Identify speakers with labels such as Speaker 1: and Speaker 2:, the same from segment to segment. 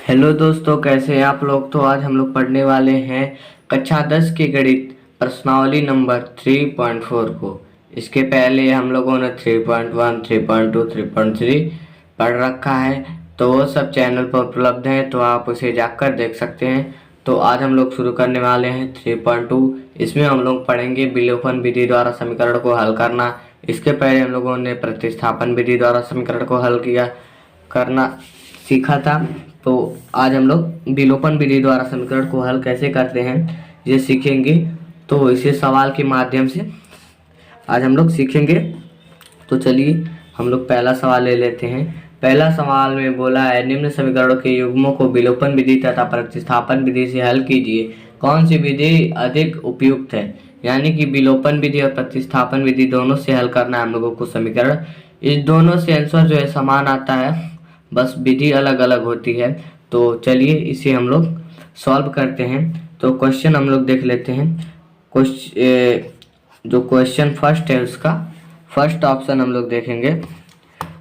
Speaker 1: Hello दोस्तों, कैसे हैं आप लोग। तो आज हम लोग पढ़ने वाले हैं कक्षा 10 के गणित प्रश्नावली नंबर 3.4 को। इसके पहले हम लोगों ने 3.1, 3.2, 3.3 पढ़ रखा है, तो वो सब चैनल पर उपलब्ध है, तो आप उसे जाकर देख सकते हैं। तो आज हम लोग शुरू करने वाले हैं 3.2। इसमें हम लोग पढ़ेंगे विलोपन विधि द्वारा समीकरण को हल करना। इसके पहले हम लोगों ने प्रतिस्थापन विधि द्वारा समीकरण को हल करना सीखा था। तो आज हम लोग विलोपन विधि द्वारा समीकरण को हल कैसे करते हैं ये सीखेंगे। तो इसे सवाल के माध्यम से आज हम लोग सीखेंगे। तो चलिए हम लोग पहला सवाल ले लेते हैं। पहला सवाल में बोला है, निम्न समीकरणों के युग्मों को विलोपन विधि तथा प्रतिस्थापन विधि से हल कीजिए। कौन सी विधि अधिक उपयुक्त है। यानी कि विलोपन विधि और प्रतिस्थापन विधि दोनों से हल करना है हम लोगों को समीकरण। इस दोनों से आंसर जो है समान आता है, बस विधि अलग अलग होती है। तो चलिए इसे हम लोग सॉल्व करते हैं। तो क्वेश्चन हम लोग देख लेते हैं। जो क्वेश्चन फर्स्ट है उसका फर्स्ट ऑप्शन हम लोग देखेंगे।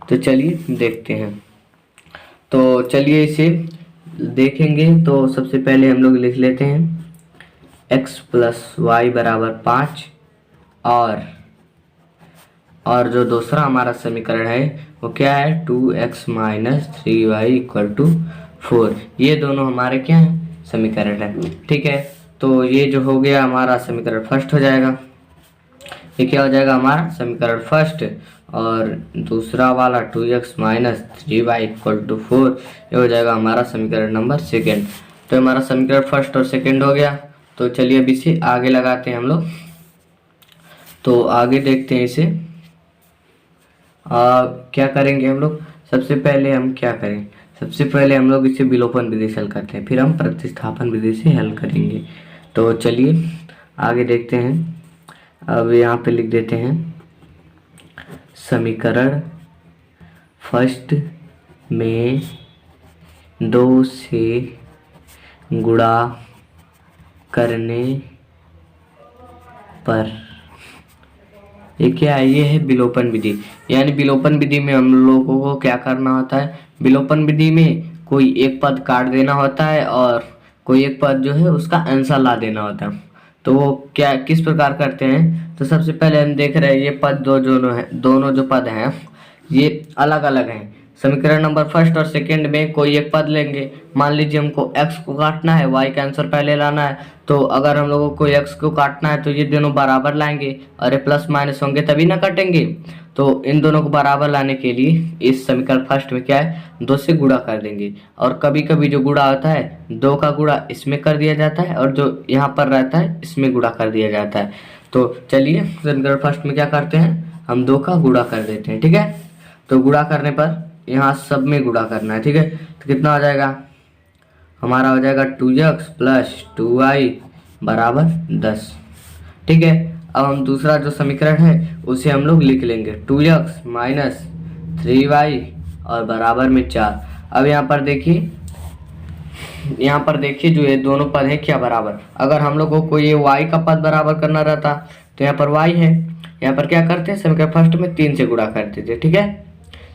Speaker 1: तो चलिए देखते हैं। तो चलिए इसे देखेंगे। तो सबसे पहले हम लोग लिख लेते हैं x प्लस वाई बराबर 5 और जो दूसरा हमारा समीकरण है वो क्या है, 2x minus 3y equal to 4। ये दोनों हमारे क्या हैं, समीकरण है। ठीक है, तो ये जो हो गया हमारा समीकरण फर्स्ट हो जाएगा। ये क्या हो जाएगा हमारा समीकरण फर्स्ट। और दूसरा वाला 2x minus 3y equal to 4 ये हो जाएगा हमारा समीकरण नंबर सेकेंड। तो हमारा समीकरण फर्स्ट और सेकेंड हो गया। तो चलिए अब इसे आगे लगाते हैं हम लोग। तो आगे देखते हैं इसे। क्या करेंगे हम लोग। सबसे पहले हम क्या करें, सबसे पहले हम लोग इसे विलोपन विधि से हल करते हैं, फिर हम प्रतिस्थापन विधि से हल करेंगे। तो चलिए आगे देखते हैं। अब यहाँ पे लिख देते हैं समीकरण फर्स्ट में 2 से गुणा करने पर ये क्या है, ये है विलोपन विधि। यानी विलोपन विधि में हम लोगों को क्या करना होता है, विलोपन विधि में कोई एक पद काट देना होता है और कोई एक पद जो है उसका आंसर ला देना होता है। तो वो क्या किस प्रकार करते हैं। तो सबसे पहले हम देख रहे हैं ये पद दोनों जो पद हैं ये अलग अलग हैं। समीकरण नंबर फर्स्ट और सेकंड में कोई एक पद लेंगे। मान लीजिए हमको x को काटना है, y का आंसर पहले लाना है। तो अगर हम लोगों को x को काटना है तो ये दोनों बराबर लाएंगे और ये प्लस माइनस होंगे तभी ना कटेंगे। तो इन दोनों को बराबर लाने के लिए इस समीकरण फर्स्ट में क्या है, 2 से गुणा कर देंगे। और कभी कभी जो गुणा होता है 2 का गुणा इसमें कर दिया जाता है और जो यहाँ पर रहता है इसमें गुणा कर दिया जाता है। तो चलिए समीकरण फर्स्ट में क्या करते हैं, हम 2 का गुणा कर देते हैं। ठीक है, तो गुणा करने पर यहाँ सब में गुणा करना है। ठीक है, तो कितना हो जाएगा हमारा, हो जाएगा 2x प्लस 2y बराबर 10। ठीक है, अब हम दूसरा जो समीकरण है उसे हम लोग लिख लेंगे 2x माइनस 3y और बराबर में 4। अब यहाँ पर देखिए जो ये दोनों पद है क्या बराबर। अगर हम लोगों को ये y का पद बराबर करना रहता तो यहाँ पर y है, यहाँ पर क्या करते हैं समीकरण फर्स्ट में 3 से गुणा कर देते। ठीक है,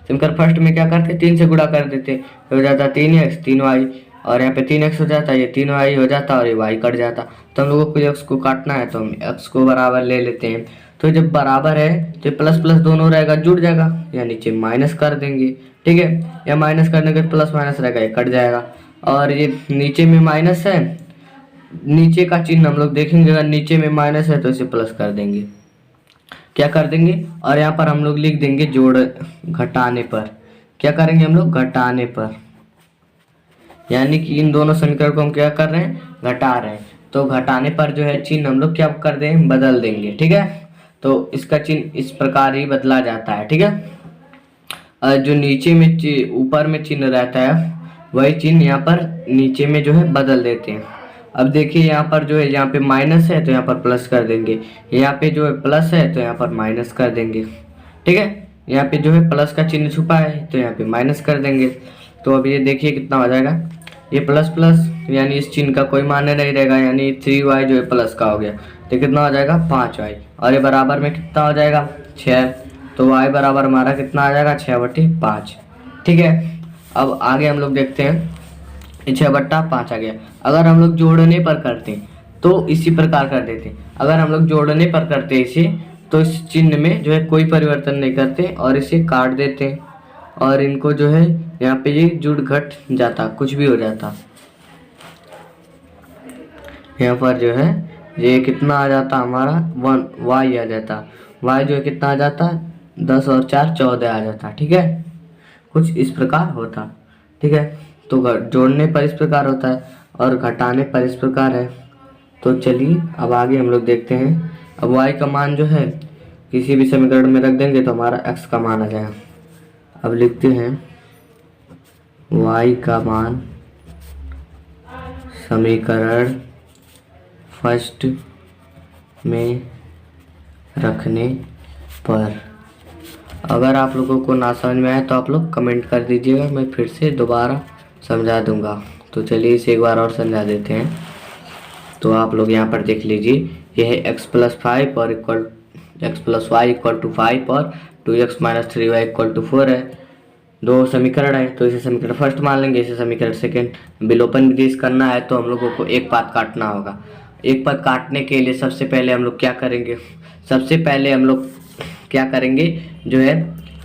Speaker 1: समीकरण फर्स्ट में क्या करते 3 से गुणा कर देते, हो जाता 3x 3y और यहाँ पे 3x हो जाता, ये 3y हो जाता और ये y कट जाता। तो हम लोगों को x को काटना है तो हम x को बराबर ले लेते हैं। तो जब बराबर है तो प्लस प्लस दोनों रहेगा, जुड़ जाएगा, या नीचे माइनस कर देंगे। ठीक है, या माइनस करने के प्लस माइनस रहेगा, ये कट जाएगा। और ये नीचे में माइनस है, नीचे का चिन्ह हम लोग देखेंगे, अगर नीचे में माइनस है तो इसे प्लस कर देंगे, क्या कर देंगे। और यहाँ पर हम लोग लिख देंगे जोड़ घटाने पर, क्या करेंगे हम लोग घटाने पर, यानी कि इन दोनों समीकरण को हम क्या कर रहे हैं, घटा रहे हैं। तो घटाने पर जो है चिन्ह हम लोग क्या कर देंगे, बदल देंगे। ठीक है, तो इसका चिन्ह इस प्रकार ही बदला जाता है। ठीक है, जो नीचे में ऊपर में चिन्ह रहता है वही चिन्ह यहाँ पर नीचे में जो है बदल देते हैं। अब देखिए यहाँ पर जो है, यहाँ पे माइनस है तो यहाँ पर प्लस कर देंगे, यहाँ पे जो है प्लस है तो यहाँ पर माइनस कर देंगे। ठीक है, यहाँ पे जो है प्लस का चिन्ह छुपा है तो यहाँ पे माइनस कर देंगे। तो अब ये देखिए कितना हो जाएगा, ये प्लस प्लस यानी इस चिन्ह का कोई मान्य नहीं रहेगा, यानी 3y जो है प्लस का हो गया। तो कितना हो जाएगा 5y और ये बराबर में कितना हो जाएगा 6। तो y बराबर हमारा कितना आ जाएगा 6/5। ठीक है, अब आगे हम लोग देखते हैं ये 6/5 आ गया। अगर हम लोग जोड़ने पर करते तो इसी प्रकार कर देते। अगर हम लोग जोड़ने पर करते इसे तो इस चिन्ह में जो है कोई परिवर्तन नहीं करते और इसे काट देते और इनको जो है यहाँ पे ये जुड़ घट जाता, कुछ भी हो जाता। यहाँ पर जो है ये कितना आ जाता हमारा 1 y आ जाता। y जो है कितना आ जाता 10 और 4 14 आ जाता। ठीक है, कुछ इस प्रकार होता। ठीक है, तो जोड़ने पर इस प्रकार होता है और घटाने पर इस प्रकार है। तो चलिए अब आगे हम लोग देखते हैं। अब y का मान जो है किसी भी समीकरण में रख देंगे तो हमारा x का मान आ जाएगा। अब लिखते हैं y का मान समीकरण फर्स्ट में रखने पर। अगर आप लोगों को ना समझ में आए तो आप लोग कमेंट कर दीजिएगा, मैं फिर से दोबारा समझा दूंगा। तो चलिए इसे एक बार और समझा देते हैं। तो आप लोग यहाँ पर देख लीजिए, यह है x+5 और x+y=5 और 2x - 3y = 4 है। दो समीकरण है तो इसे समीकरण फर्स्ट मान लेंगे, इसे समीकरण सेकंड। विलोपन विधि से करना है तो हम लोगों को एक पद काटना होगा। एक पद काटने के लिए सबसे पहले हम लोग क्या करेंगे, जो है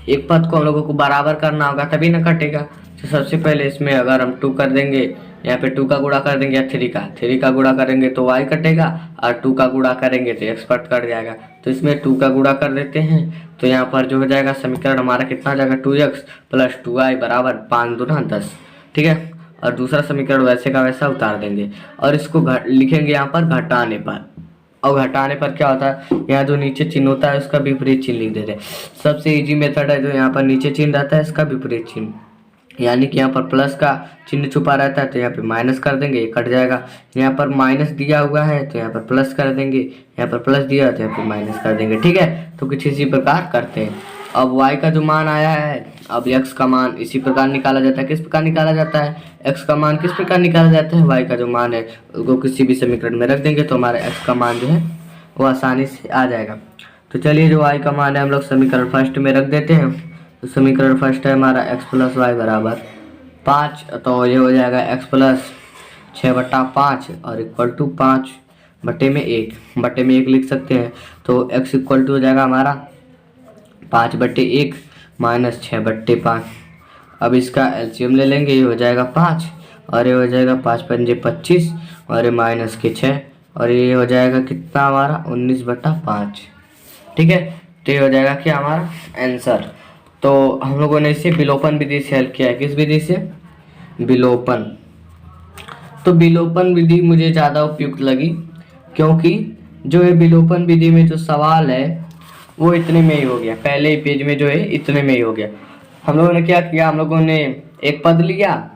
Speaker 1: एक पद को हम लोगों को बराबर करना होगा तभी ना कटेगा। तो सबसे पहले इसमें अगर हम 2 कर देंगे, यहाँ पे 2 का गुणा कर देंगे या 3 का गुणा करेंगे तो y कटेगा और 2 का गुणा करेंगे तो x पद कट जाएगा। तो इसमें 2 का गुणा कर देते हैं तो यहाँ पर जो हो जाएगा समीकरण हमारा कितना आ जाएगा 2x + 2y = 5 दूना 10। ठीक है, और दूसरा समीकरण वैसे का वैसा उतार देंगे और इसको लिखेंगे यहाँ पर घटाने पर। और घटाने पर क्या होता है, यहाँ जो नीचे चिन्ह होता है उसका विपरीत चिन्ह लिख देते हैं। सबसे इजी मेथड है जो यहाँ पर नीचे चिन्ह रहता है इसका विपरीत चिन्ह, यानी कि यहाँ पर प्लस का चिन्ह छुपा रहता है तो यहाँ पे माइनस कर देंगे, ये कट जाएगा। यहाँ पर माइनस दिया हुआ है तो यहाँ पर प्लस कर देंगे, यहाँ पर प्लस दिया तो यहाँ पर माइनस कर देंगे। ठीक है, तो कुछ इसी प्रकार करते हैं। अब y का जो मान आया है, अब x का मान इसी प्रकार निकाला जाता है। किस प्रकार निकाला जाता है, x का मान किस प्रकार निकाला जाता है, y का जो मान है उसको किसी भी समीकरण में रख देंगे तो हमारा x का मान जो है वो आसानी से आ जाएगा। तो चलिए जो y का मान है हम लोग समीकरण फर्स्ट में रख देते हैं। तो समीकरण फर्स्ट है हमारा x + y = 5, तो ये हो जाएगा x + 6/5 और = 5/1 लिख सकते हैं। तो x = हो जाएगा हमारा 5/1 - 6/5। अब इसका एलसीएम ले लेंगे, ये हो जाएगा 5 और ये हो जाएगा 5 × 5 = 25 और ये -6 और ये हो जाएगा कितना हमारा 19/5। ठीक है, तो ये हो जाएगा क्या हमारा आंसर। तो हम लोगों ने इसे विलोपन विधि से हल किया है। किस विधि से, विलोपन। तो विलोपन विधि मुझे ज़्यादा उपयुक्त लगी क्योंकि जो है विलोपन विधि में जो सवाल है वो इतने में ही हो गया, पहले ही पेज में जो है इतने में ही हो गया। हम लोगों ने क्या किया, हम लोगों ने एक पद लिया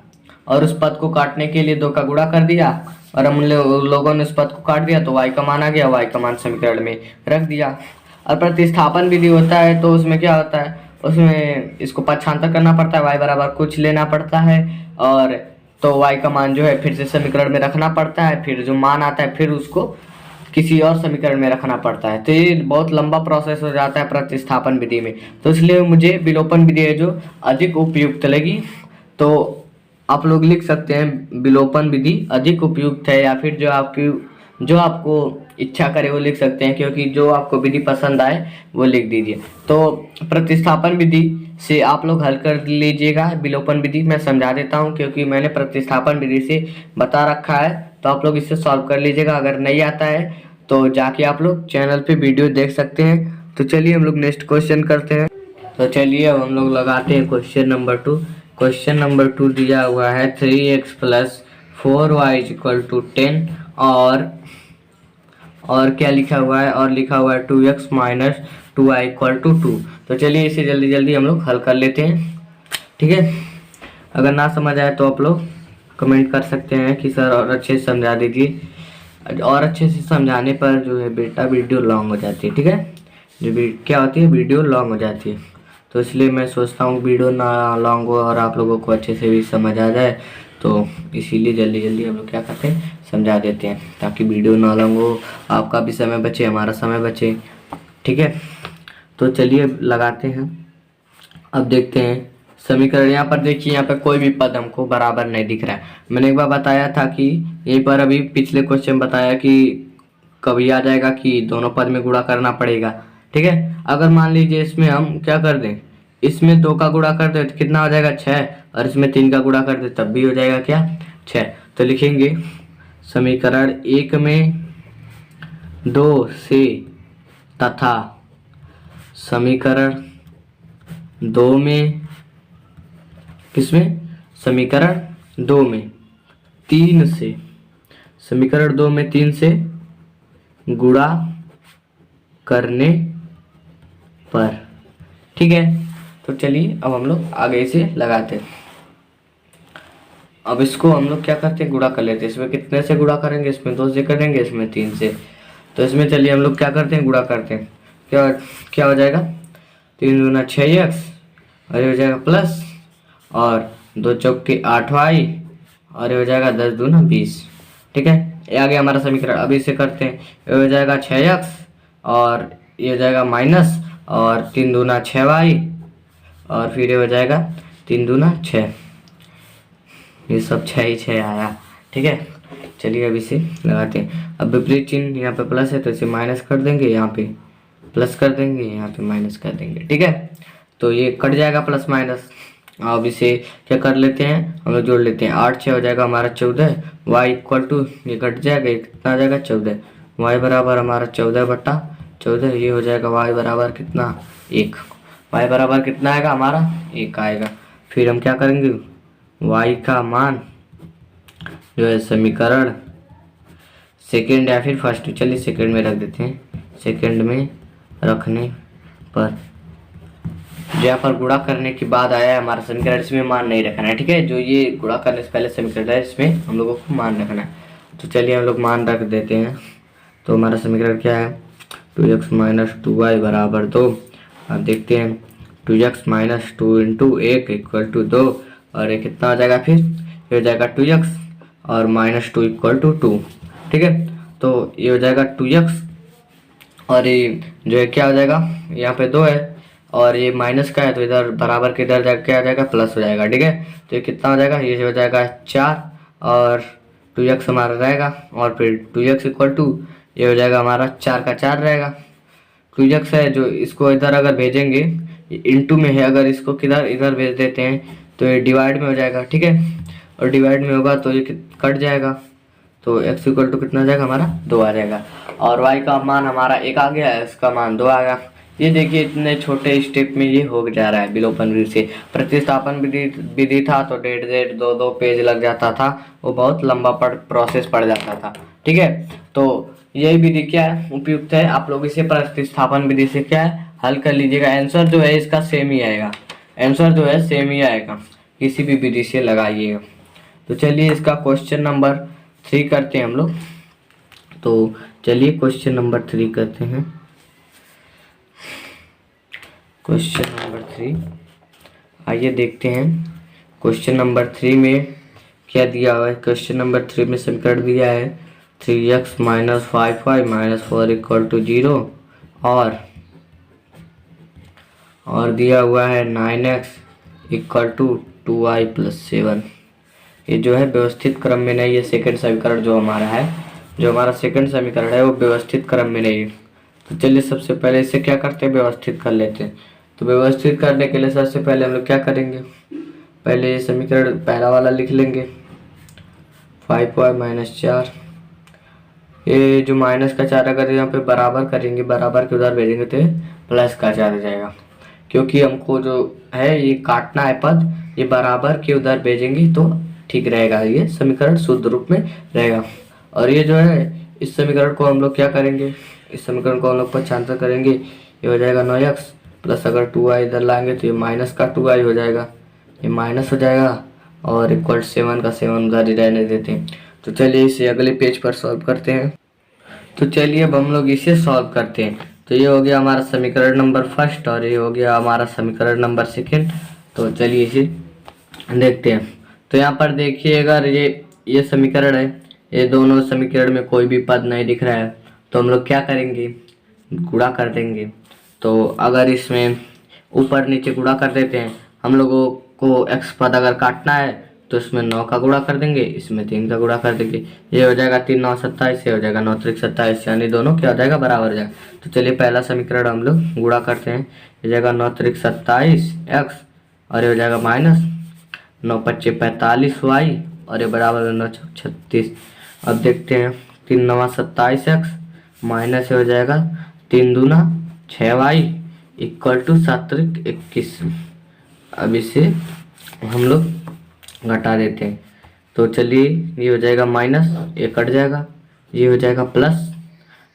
Speaker 1: और उस पद को काटने के लिए 2 का गुणा कर दिया और हम लोगों ने उस पद को काट दिया तो y का मान आ गया, y का मान समीकरण में रख दिया। और प्रतिस्थापन विधि होता है तो उसमें क्या होता है, उसमें इसको पक्षांतर करना पड़ता है, y बराबर कुछ लेना पड़ता है और तो y का मान जो है फिर से समीकरण में रखना पड़ता है, फिर जो मान आता है फिर उसको किसी और समीकरण में रखना पड़ता है। तो ये बहुत लंबा प्रोसेस हो जाता है प्रतिस्थापन विधि में, तो इसलिए मुझे विलोपन विधि है जो अधिक उपयुक्त लगी। तो आप लोग लिख सकते हैं विलोपन विधि अधिक उपयुक्त है, या फिर जो आपको इच्छा करे वो लिख सकते हैं, क्योंकि जो आपको विधि पसंद आए वो लिख दीजिए। तो प्रतिस्थापन विधि से आप लोग हल कर लीजिएगा। विलोपन विधि मैं समझा देता हूं क्योंकि मैंने प्रतिस्थापन विधि से बता रखा है, तो आप लोग इससे सॉल्व कर लीजिएगा। अगर नहीं आता है तो जाके आप लोग चैनल पे वीडियो देख सकते हैं। तो चलिए हम लोग नेक्स्ट क्वेश्चन करते हैं। तो चलिए अब हम लोग लगाते हैं क्वेश्चन नंबर 2। क्वेश्चन नंबर 2 दिया हुआ है 3x + 4y = 10 और क्या लिखा हुआ है, और लिखा हुआ है 2x - 2y = 2। तो चलिए इसे जल्दी जल्दी हम लोग हल कर लेते हैं। ठीक है, अगर ना समझ आए तो आप लोग कमेंट कर सकते हैं कि सर और अच्छे से समझा दीजिए। और अच्छे से समझाने पर जो है बेटा वीडियो लॉन्ग हो जाती है। ठीक है, जो क्या होती है वीडियो लॉन्ग हो जाती है, तो इसलिए मैं सोचता हूँ वीडियो ना लॉन्ग हो और आप लोगों को अच्छे से भी समझ आ जाए, तो इसीलिए जल्दी जल्दी हम लोग क्या करते हैं समझा देते हैं ताकि वीडियो ना लॉन्ग हो, आपका भी समय बचे हमारा समय बचे। ठीक है, तो चलिए लगाते हैं। अब देखते हैं समीकरण यहाँ पर देखिए, यहाँ पे कोई भी पद हमको बराबर नहीं दिख रहा है। मैंने एक बार बताया था कि यहीं पर अभी पिछले क्वेश्चन बताया कि कभी आ जाएगा कि दोनों पद में गुणा करना पड़ेगा। ठीक है, अगर मान लीजिए इसमें हम क्या कर दें, इसमें 2 का गुणा कर दे तो कितना हो जाएगा 6, और इसमें 3 का गुणा कर दे तब भी हो जाएगा क्या 6। तो लिखेंगे समीकरण 1 में 2 से तथा समीकरण 2 में, किसमें, समीकरण 2 में 3 से, समीकरण 2 में 3 से गुणा करने पर। ठीक है, तो चलिए अब हम लोग आगे इसे लगाते हैं। अब इसको हम लोग क्या करते हैं, गुणा कर लेते हैं। इसमें कितने से गुणा करेंगे, इसमें 2 से करेंगे, इसमें 3 से। तो इसमें चलिए हम लोग क्या करते हैं, गुणा करते हैं। क्या क्या हो जाएगा, 3 दूना 6x, और ये हो जाएगा प्लस, और 2 चौके 8y, और ये हो जाएगा 10 दूना 20। ठीक है, ये आ गया हमारा समीकरण। अभी इसे करते हैं, ये हो जाएगा 6x, और ये हो जाएगा माइनस, और 3 दूना 6y, और फिर ये हो जाएगा 3 दूना 6, ये सब 6 ही 6 आया। ठीक है, चलिए अब इसे लगाते हैं। अब विपरीत चिन्ह, यहाँ पे प्लस है तो इसे माइनस कर देंगे, यहाँ पे प्लस कर देंगे, यहाँ पे माइनस कर देंगे। ठीक है, तो ये कट जाएगा प्लस माइनस। अब इसे क्या कर लेते हैं, हम लोग जोड़ लेते हैं। 8 6 हो जाएगा हमारा 14, y इक्वल टू, ये कट जाएगा, ये कितना आ जाएगा 14, y बराबर हमारा 14/14, ये हो जाएगा y बराबर कितना 1, y बराबर कितना आएगा हमारा 1 आएगा। फिर हम क्या करेंगे, y का मान जो है समीकरण सेकेंड या फिर फर्स्ट, चलिए सेकेंड में रख देते हैं। सेकेंड में रखने पर यहाँ पर गुणा करने के बाद आया है हमारा समीकरण, इसमें मान नहीं रखना है। ठीक है, जो ये गुणा करने से पहले समीकरण है इसमें हम लोगों को मान रखना है। तो चलिए हम लोग मान रख देते हैं। तो हमारा समीकरण क्या है, 2x माइनस 2y बराबर 2। अब देखते हैं, 2x minus 2 into 1 equal to 2, और ये कितना हो जाएगा, फिर ये हो जाएगा 2x और माइनस 2 इक्वल टू 2। ठीक है, तो ये हो जाएगा 2x, और ये जो है क्या हो जाएगा, यहाँ पे 2 है और ये माइनस का है, तो इधर बराबर के इधर जाकर क्या आ जाएगा, प्लस हो जाएगा। ठीक है, तो ये कितना हो जाएगा, ये हो जाएगा 4, और 2x हमारा रहेगा, और फिर 2x इक्वल टू ये हो जाएगा हमारा 4 का 4 रहेगा। 2x है जो, इसको इधर अगर भेजेंगे, इनटू में है, अगर इसको किधर इधर भेज देते हैं तो ये डिवाइड में हो जाएगा। ठीक है, और डिवाइड में होगा तो ये कट जाएगा, तो x इक्वल टू कितना आ जाएगा हमारा 2 आ जाएगा, और y का मान हमारा 1 आ गया, इसका मान 2 आ गया। ये देखिए इतने छोटे स्टेप में ये हो जा रहा है विलोपन विधि से। प्रतिस्थापन विधि था तो 1.5 2 पेज लग जाता था, वो बहुत लंबा प्रोसेस पड़ जाता था। ठीक है, तो यही विधि क्या है, उपयुक्त है। आप लोग इसे प्रतिस्थापन विधि से क्या है हल कर लीजिएगा। आंसर जो है इसका सेम ही आएगा, आंसर जो है सेम ही आएगा, किसी भी विधि से लगाइएगा। तो चलिए इसका क्वेश्चन नंबर 3 करते हैं हम लोग। तो चलिए क्वेश्चन नंबर 3 करते हैं। क्वेश्चन नंबर 3 आइए देखते हैं। क्वेश्चन नंबर 3 में क्या दिया हुआ है। क्वेश्चन नंबर 3 में समीकरण दिया है 3x minus 5y minus 4 equal to 0, और दिया हुआ है 9x equal to 2y plus 7। ये जो है व्यवस्थित क्रम में नहीं है। सेकंड समीकरण जो हमारा है, जो हमारा सेकंड समीकरण है वो व्यवस्थित क्रम में नहीं है। तो चलिए सबसे पहले इसे क्या करते हैं, व्यवस्थित कर लेते हैं। तो व्यवस्थित करने के लिए सबसे पहले हम लोग क्या करेंगे, पहले ये समीकरण पहला वाला लिख लेंगे 5y माइनस 4, ये जो माइनस का 4 अगर यहाँ पे बराबर करेंगे, बराबर के उधर भेजेंगे तो प्लस का 4 आ जाएगा, क्योंकि हमको जो है ये काटना है पद, ये बराबर के उधर भेजेंगे तो ठीक रहेगा, ये समीकरण शुद्ध रूप में रहेगा। और ये जो है इस समीकरण को हम लोग क्या करेंगे, इस समीकरण को हम लोग पक्षांतर करेंगे, ये हो जाएगा 9x प्लस अगर 2y इधर लाएंगे तो ये माइनस का 2y हो जाएगा, ये माइनस हो जाएगा, और इक्वल 7 का 7 उधर ही रहने देते हैं। तो चलिए इसे अगले पेज पर सॉल्व करते हैं। तो चलिए अब हम लोग इसे सॉल्व करते हैं। तो ये हो गया हमारा समीकरण नंबर फर्स्ट, और ये हो गया हमारा समीकरण नंबर सेकेंड। तो चलिए इसे देखते हैं। तो यहाँ पर देखिए अगर ये समीकरण है, ये दोनों समीकरण में कोई भी पद नहीं दिख रहा है, तो हम लोग क्या करेंगे, गुणा कर देंगे। तो अगर इसमें ऊपर नीचे गुणा कर देते हैं, हम लोगों को x पद अगर काटना है तो इसमें 9 का गुणा कर देंगे, इसमें 3 का गुणा कर देंगे। ये हो जाएगा 3 9 27, ये हो जाएगा 9 3 27, यानी दोनों क्या हो जाएगा, बराबर हो जाएगा। तो चलिए पहला समीकरण हम लोग गुणा करते हैं। ये जाएगा 9 3 27 x और ये हो जाएगा माइनस 9 5 45 y और ये बराबर है 9 36। अब देखते हैं 3 9 27 x माइनस हो जाएगा 3 दूना 6y इक्वल टू 7 21। अब इसे हम लोग घटा देते हैं। तो चलिए ये हो जाएगा माइनस, ये कट जाएगा, ये हो जाएगा प्लस,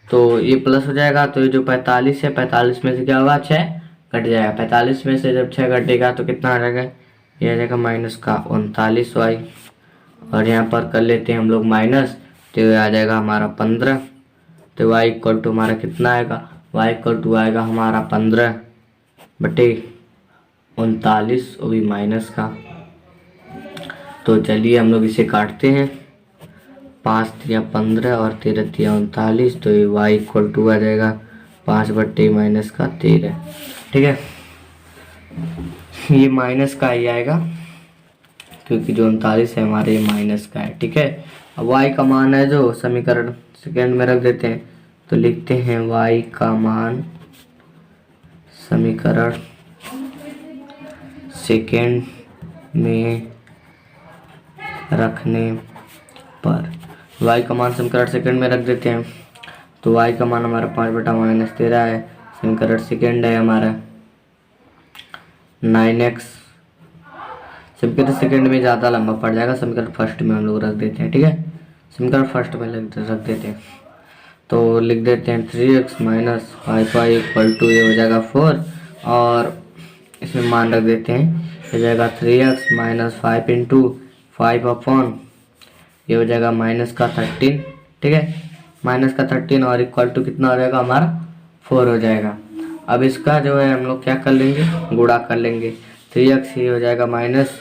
Speaker 1: तो ये प्लस हो जाएगा। तो ये जो 45 है, 45 में से क्या होगा, 6 कट जाएगा। 45 में से जब 6 कटेगा तो कितना आ जाएगा, ये आ जाएगा माइनस का 39y और यहाँ पर कर लेते हैं हम लोग माइनस, तो ये आ जाएगा हमारा 15। तो y इक्वल टू हमारा कितना आएगा, y इक्वल टू आएगा हमारा 15 बटे 39, वो भी माइनस का। तो चलिए हम लोग इसे काटते हैं, 5 3 15 और 13 3 39, तो ये y इक्वल टू आ जाएगा 5 बटे माइनस का 13। ठीक है, ये माइनस का ही आएगा क्योंकि जो 39 है हमारे ये माइनस का है। ठीक है, अब y का मान है जो समीकरण सेकेंड में रख देते हैं, तो लिखते हैं y का मान समीकरण सेकेंड में रखने पर, y का मान समीकरण सेकेंड में रख देते हैं। तो y का मान हमारा 5 बटा माइनस 13 है, समीकरण सेकेंड है हमारा 9x। समीकरण सेकेंड में ज़्यादा लंबा पड़ जाएगा, समीकरण फर्स्ट में हम लोग रख देते हैं। ठीक है, समीकरण फर्स्ट में रख देते हैं, तो लिख देते हैं 3x minus 5y equal to ये हो जाएगा 4 और इसमें मान रख देते हैं, हो जाएगा 3x माइनस 5 इंटू 5 अपॉन ये हो जाएगा माइनस का 13। ठीक है, माइनस का 13 और इक्वल टू कितना हो जाएगा हमारा 4 हो जाएगा। अब इसका जो है हम लोग क्या कर लेंगे, गुणा कर लेंगे। 3x ये हो जाएगा माइनस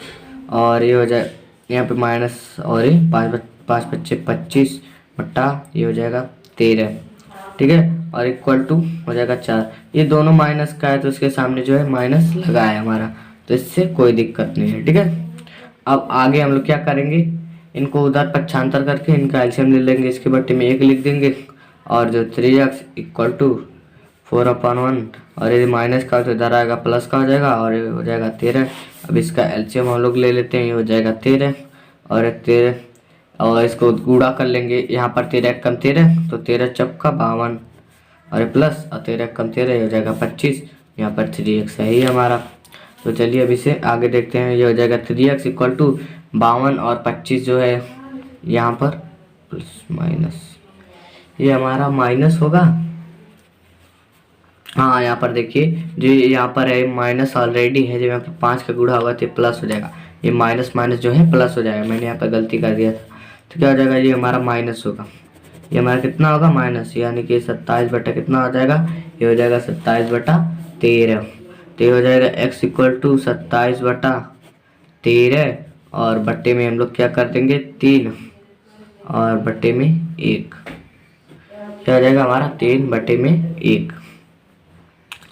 Speaker 1: और ये हो जाए यहाँ पे माइनस और ये 5 बच्चे 25 बट्टा ये हो जाएगा 13। ठीक है, और इक्वल टू हो जाएगा 4। ये दोनों माइनस का है तो इसके सामने जो है माइनस लगा है हमारा, तो इससे कोई दिक्कत नहीं है। ठीक है, अब आगे हम लोग क्या करेंगे, इनको उधर पक्षांतर करके इनका एलसीएम ले लेंगे, इसके बट्टे में 1 लिख देंगे और जो 3x इक्वल टू 4/1 और ये माइनस का तो इधर आएगा प्लस का हो जाएगा और ये हो जाएगा 13। अब इसका एलसीएम हम लोग ले लेते हैं, ये हो जाएगा 13 और 13 और इसको गुणा कर लेंगे। यहाँ पर 13 कम 13 तो 13 चौका 52 और ये प्लस और 13 कम 13 हो जाएगा 25। यहाँ पर 3x है ही हमारा। तो चलिए अब इसे आगे देखते हैं, ये हो जाएगा 3x इक्वल टू 52 और 25 जो है यहाँ पर प्लस माइनस, ये हमारा माइनस होगा। हाँ यहाँ पर देखिए जो यहाँ पर है माइनस ऑलरेडी है, जब यहाँ पर 5 का गुणा होगा तो प्लस हो जाएगा, ये माइनस माइनस जो है प्लस हो जाएगा, मैंने यहाँ पर गलती कर दिया था। तो क्या हो जाएगा, ये हमारा माइनस होगा, ये हमारा कितना होगा माइनस, यानी कि 27 बटा कितना हो जाएगा, ये हो जाएगा 27 बटा 13। तो ये हो जाएगा x इक्वल टू 27 बटा 13 और बट्टे में हम लोग क्या कर देंगे 3 और बट्टे में 1, क्या हो जाएगा हमारा 3 बट्टे में 1।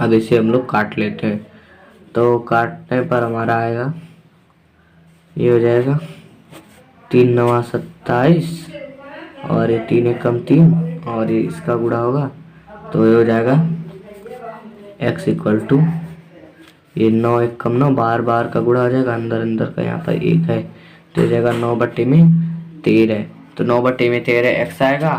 Speaker 1: अब इसे हम लोग काट लेते हैं, तो काटने पर हमारा आएगा, ये हो जाएगा 3 9 27 और ये 3 एकम 3 और ये इसका गुणा होगा, तो ये हो जाएगा x इक्वल टू ये 9 एकम 9 बार बार का गुणा हो जाएगा, अंदर अंदर का यहाँ पर 1 है, तो हो जाएगा 9 बट्टे में 13। तो 9 बट्टे में 13 x आएगा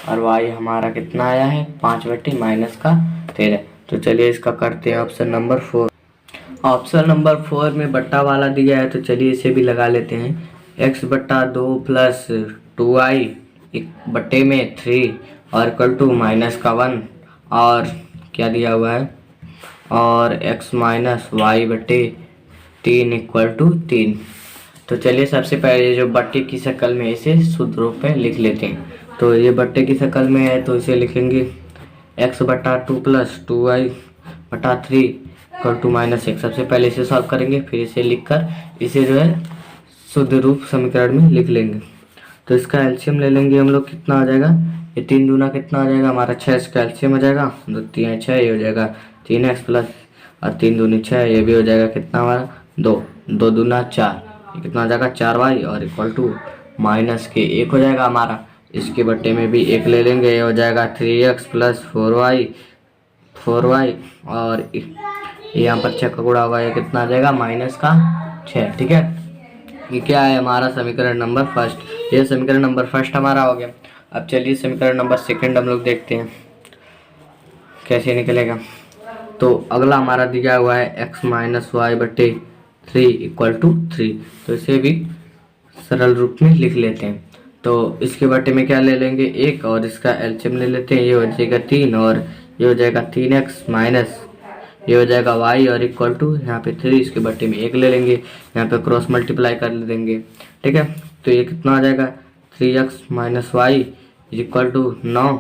Speaker 1: और y हमारा कितना आया है 5 बट्टे माइनस का 13। तो चलिए इसका करते हैं ऑप्शन नंबर 4। ऑप्शन नंबर 4 में बट्टा वाला दिया है, तो चलिए इसे भी लगा लेते हैं। x बट्टा 2 प्लस 2y बट्टे में 3 और इक्वल टू माइनस का 1 और क्या दिया हुआ है और x माइनस वाई बट्टे 3 इक्वल टू 3। तो चलिए सबसे पहले जो बट्टे की शक्ल में इसे शुद्ध रूप में लिख लेते हैं। तो ये बट्टे की शक्ल में है तो इसे लिखेंगे x बटा 2 प्लस 2y बटा 3 इक्वल टू माइनस 1। सबसे पहले इसे सॉल्व करेंगे, फिर इसे लिखकर इसे जो है शुद्ध रूप समीकरण में लिख लेंगे। तो इसका एलसीएम ले लेंगे हम लोग, कितना हो जाएगा, ये 3 दूना कितना हो जाएगा हमारा 6, इसका एलसीएम हो जाएगा 2 3 6, ये हो जाएगा 3x प्लस और 3 दूनी 6, ये भी हो जाएगा कितना हमारा 2। 2 दूना 4, ये कितना हो जाएगा 4y और इक्वल टू माइनस के 1 हो जाएगा हमारा। इसके बट्टे में भी 1 ले लेंगे, ये हो जाएगा 3x प्लस 4y और यहाँ पर 6 का गुणा होगा, ये कितना आ जाएगा माइनस का 6। ठीक है, ये क्या है हमारा समीकरण नंबर फर्स्ट। ये समीकरण नंबर फर्स्ट हमारा हो गया। अब चलिए समीकरण नंबर सेकंड हम लोग देखते हैं कैसे निकलेगा। तो अगला हमारा दिया हुआ है x माइनस वाई बट्टे 3 इक्वल टू 3, तो इसे भी सरल रूप में लिख लेते हैं। तो इसके बट्टे में क्या ले लेंगे 1 और इसका एलसीएम ले लेते हैं, ये हो जाएगा 3 और ये हो जाएगा 3x माइनस ये हो जाएगा y और इक्वल टू यहाँ पे 3, इसके बट्टे में 1 ले लेंगे, यहाँ पे क्रॉस मल्टीप्लाई कर देंगे। ठीक है, तो ये कितना आ जाएगा 3x minus Y equal to 9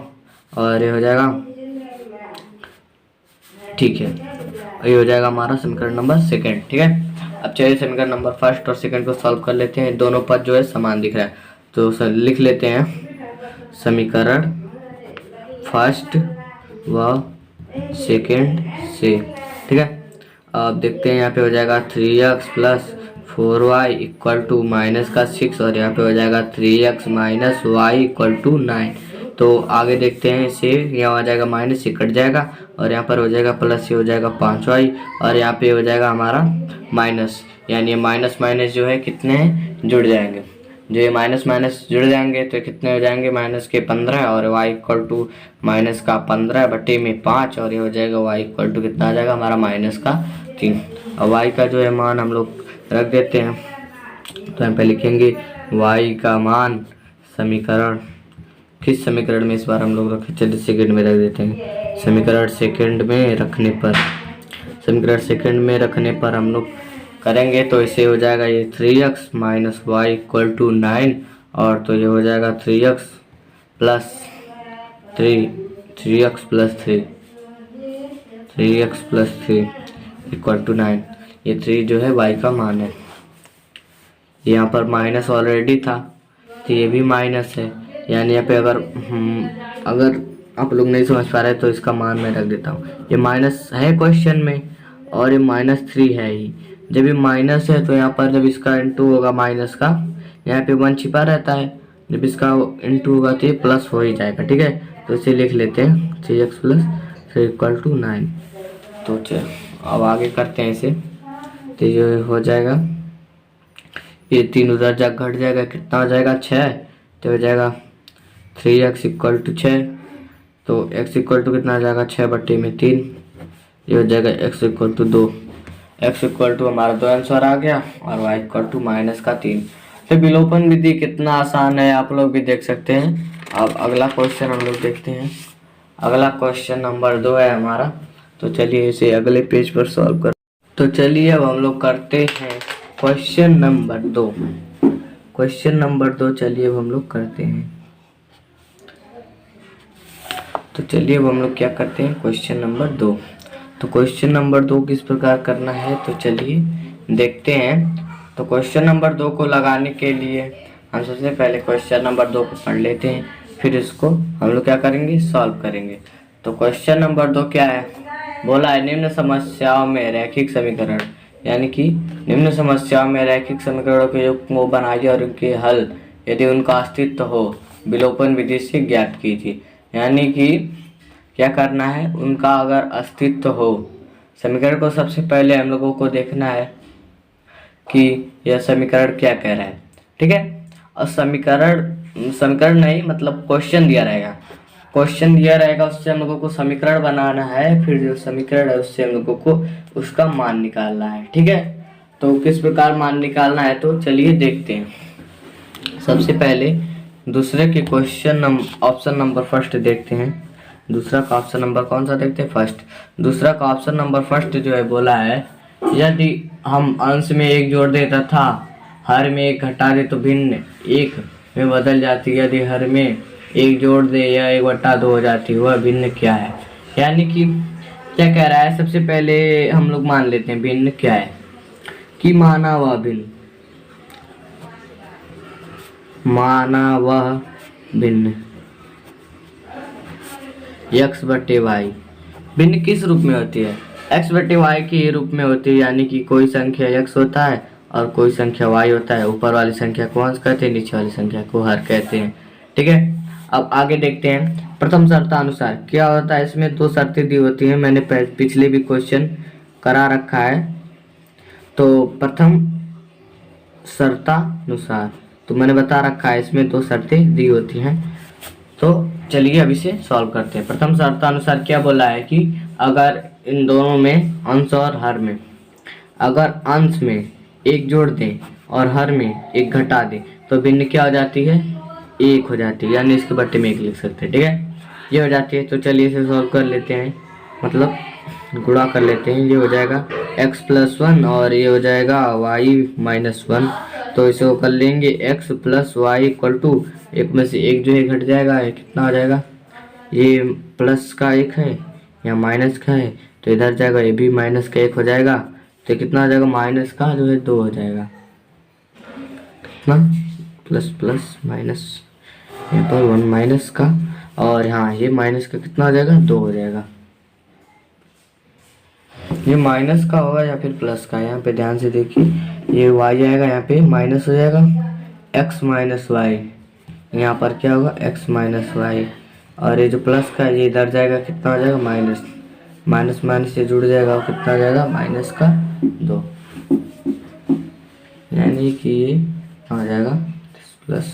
Speaker 1: और ये हो जाएगा, ठीक है, ये हो जाएगा हमारा समीकरण नंबर सेकंड। ठीक है, अब चलिए समीकरण नंबर फर्स्ट और सेकंड को सॉल्व कर लेते हैं। दोनों पद जो है समान दिख रहा है, तो सर लिख लेते हैं समीकरण फर्स्ट व सेकंड से। ठीक है, अब देखते हैं यहाँ पे हो जाएगा 3x plus 4y equal to minus का 6 और यहाँ पे हो जाएगा 3x minus Y equal to 9। तो आगे देखते हैं इसे, यहाँ आ जाएगा माइनस से कट जाएगा और यहाँ पर हो जाएगा प्लस, ये हो जाएगा 5y और यहाँ पे हो जाएगा हमारा माइनस, यानी माइनस माइनस जो है कितने जुड़ जाएंगे, जो ये माइनस माइनस जुड़ जाएंगे तो कितने हो जाएंगे माइनस के 15 और y इक्वल टू माइनस का 15 बटे में 5 और ये हो जाएगा y इक्वल टू कितना आ जाएगा हमारा माइनस का 3। और y का जो है मान हम लोग रख देते हैं, तो यहाँ पे लिखेंगे y का मान समीकरण, किस समीकरण में इस बार हम लोग रखें, चलिए सेकंड में रख देते हैं। समीकरण सेकंड में रखने पर, समीकरण सेकंड में रखने पर हम लोग करेंगे तो इसे हो जाएगा ये 3x minus Y equal to 9 और तो ये हो जाएगा 3x प्लस 3 इक्वल टू 9। ये 3 जो है y का मान है, यहाँ पर माइनस ऑलरेडी था तो ये भी माइनस है, यानी यहाँ पे अगर आप लोग नहीं समझ पा रहे तो इसका मान मैं रख देता हूँ। ये माइनस है क्वेश्चन में और ये -3 है ही। जब ये माइनस है तो यहाँ पर जब इसका इंटू होगा माइनस का, यहाँ पे 1 छिपा रहता है, जब इसका इंटू होगा तो ये प्लस हो ही जाएगा। ठीक है, तो इसे लिख लेते हैं 3x प्लस 3 इक्वल टू 9। तो अब आगे करते हैं इसे, तो ये हो जाएगा, ये 3 उधर जा घट जाएगा, कितना हो जाएगा 6, तो हो जाएगा 3x इक्वल टू 6, तो x इक्वल टू कितना आ जाएगा 6 बट्टे में 3, ये हो जाएगा x equal to 2। x equal to हमारा 2 आंसर आ गया और y इक्वल टू माइनस का 3। तो विलोपन विधि कितना आसान है आप लोग भी देख सकते हैं। अब अगला क्वेश्चन हम लोग देखते हैं। अगला क्वेश्चन नंबर 2 है हमारा, तो चलिए इसे अगले पेज पर सॉल्व कर। तो चलिए अब हम लोग करते हैं क्वेश्चन नंबर 2। क्वेश्चन नंबर 2 चलिए अब हम लोग करते हैं। तो चलिए अब हम लोग क्या करते हैं क्वेश्चन नंबर 2। तो क्वेश्चन नंबर 2 किस प्रकार करना है तो चलिए देखते हैं। तो क्वेश्चन नंबर 2 को लगाने के लिए हम सबसे पहले क्वेश्चन नंबर 2 को पढ़ लेते हैं, फिर इसको हम लोग क्या करेंगे सॉल्व करेंगे। तो क्वेश्चन नंबर 2 क्या है, बोला है निम्न समस्याओं में रैखिक समीकरण, यानी कि निम्न समस्याओं में रैखिक समीकरणों के युग्म को बनाइए और उनके हल यदि उनका अस्तित्व हो विलोपन विधि से ज्ञात कीजिए। यानी कि क्या करना है, उनका अगर अस्तित्व हो, समीकरण को सबसे पहले हम लोगों को देखना है कि यह समीकरण क्या कह रहा है। ठीक है, और समीकरण नहीं मतलब क्वेश्चन दिया रहेगा, क्वेश्चन दिया रहेगा उससे हम लोगों को समीकरण बनाना है, फिर जो समीकरण है उससे हम लोगों को उसका मान निकालना है। ठीक है, तो किस प्रकार मान निकालना है तो चलिए देखते हैं। सबसे पहले दूसरे के क्वेश्चन ऑप्शन नंबर फर्स्ट देखते हैं। दूसरा का ऑप्शन नंबर कौन सा देखते हैं, फर्स्ट। दूसरा का ऑप्शन नंबर फर्स्ट जो है बोला है यदि हम अंश में 1 जोड़ दे तथा हर में 1 घटा दे तो भिन्न 1 में बदल जाती है। यदि हर में 1 जोड़ दे या 1/2 हो जाती है, वह भिन्न क्या है। यानी कि क्या कह रहा है, सबसे पहले हम लोग मान लेते हैं भिन्न क्या है कि माना वह भिन्न x बटे वाई। भिन्न किस रूप में होती है, x बटे वाई के रूप में होती है, यानी कि कोई संख्या x होता है और कोई संख्या y होता है, ऊपर वाली संख्या को अंश कहते हैं, नीचे वाली संख्या को हर कहते हैं। ठीक है, अब आगे देखते हैं। प्रथम शर्तानुसार क्या होता है, इसमें दो शर्तें दी होती हैं, मैंने पिछले भी क्वेश्चन करा रखा है। तो प्रथम शर्तानुसार तो मैंने बता रखा है, इसमें दो शर्तें दी होती हैं। तो चलिए अब इसे सॉल्व करते हैं। प्रथम शर्तानुसार क्या बोला है कि अगर इन दोनों में अंश और हर में, अगर अंश में एक जोड़ दें और हर में एक घटा दें तो भिन्न क्या हो जाती है, एक हो जाती है, यानी इसके बट्टे में एक लिख सकते हैं। ठीक है, ये हो जाती है। तो चलिए इसे सॉल्व कर लेते हैं, मतलब गुणा कर लेते हैं। ये हो जाएगा x+1 और ये हो जाएगा y-1। तो इसे वो कर लेंगे x + y = एक में से एक जो है घट जाएगा, ये कितना हो जाएगा, ये प्लस का एक है या माइनस का है तो इधर जाएगा, ये भी माइनस का एक हो जाएगा। तो कितना हो जाएगा, माइनस का जो है 2 हो जाएगा, कितना प्लस प्लस माइनस, यहाँ पर 1 माइनस का और यहाँ ये माइनस का कितना हो जाएगा, 2 हो जाएगा। ये माइनस का होगा या फिर प्लस का, यहाँ पे ध्यान से देखिए, ये y आएगा, यहाँ पे माइनस हो जाएगा x - y, यहाँ पर क्या होगा x - y, और ये जो प्लस का ये इधर जाएगा, कितना हो जाएगा, माइनस माइनस माइनस से जुड़ जाएगा और कितना हो जाएगा, -2, यानी कि ये आ जाएगा प्लस,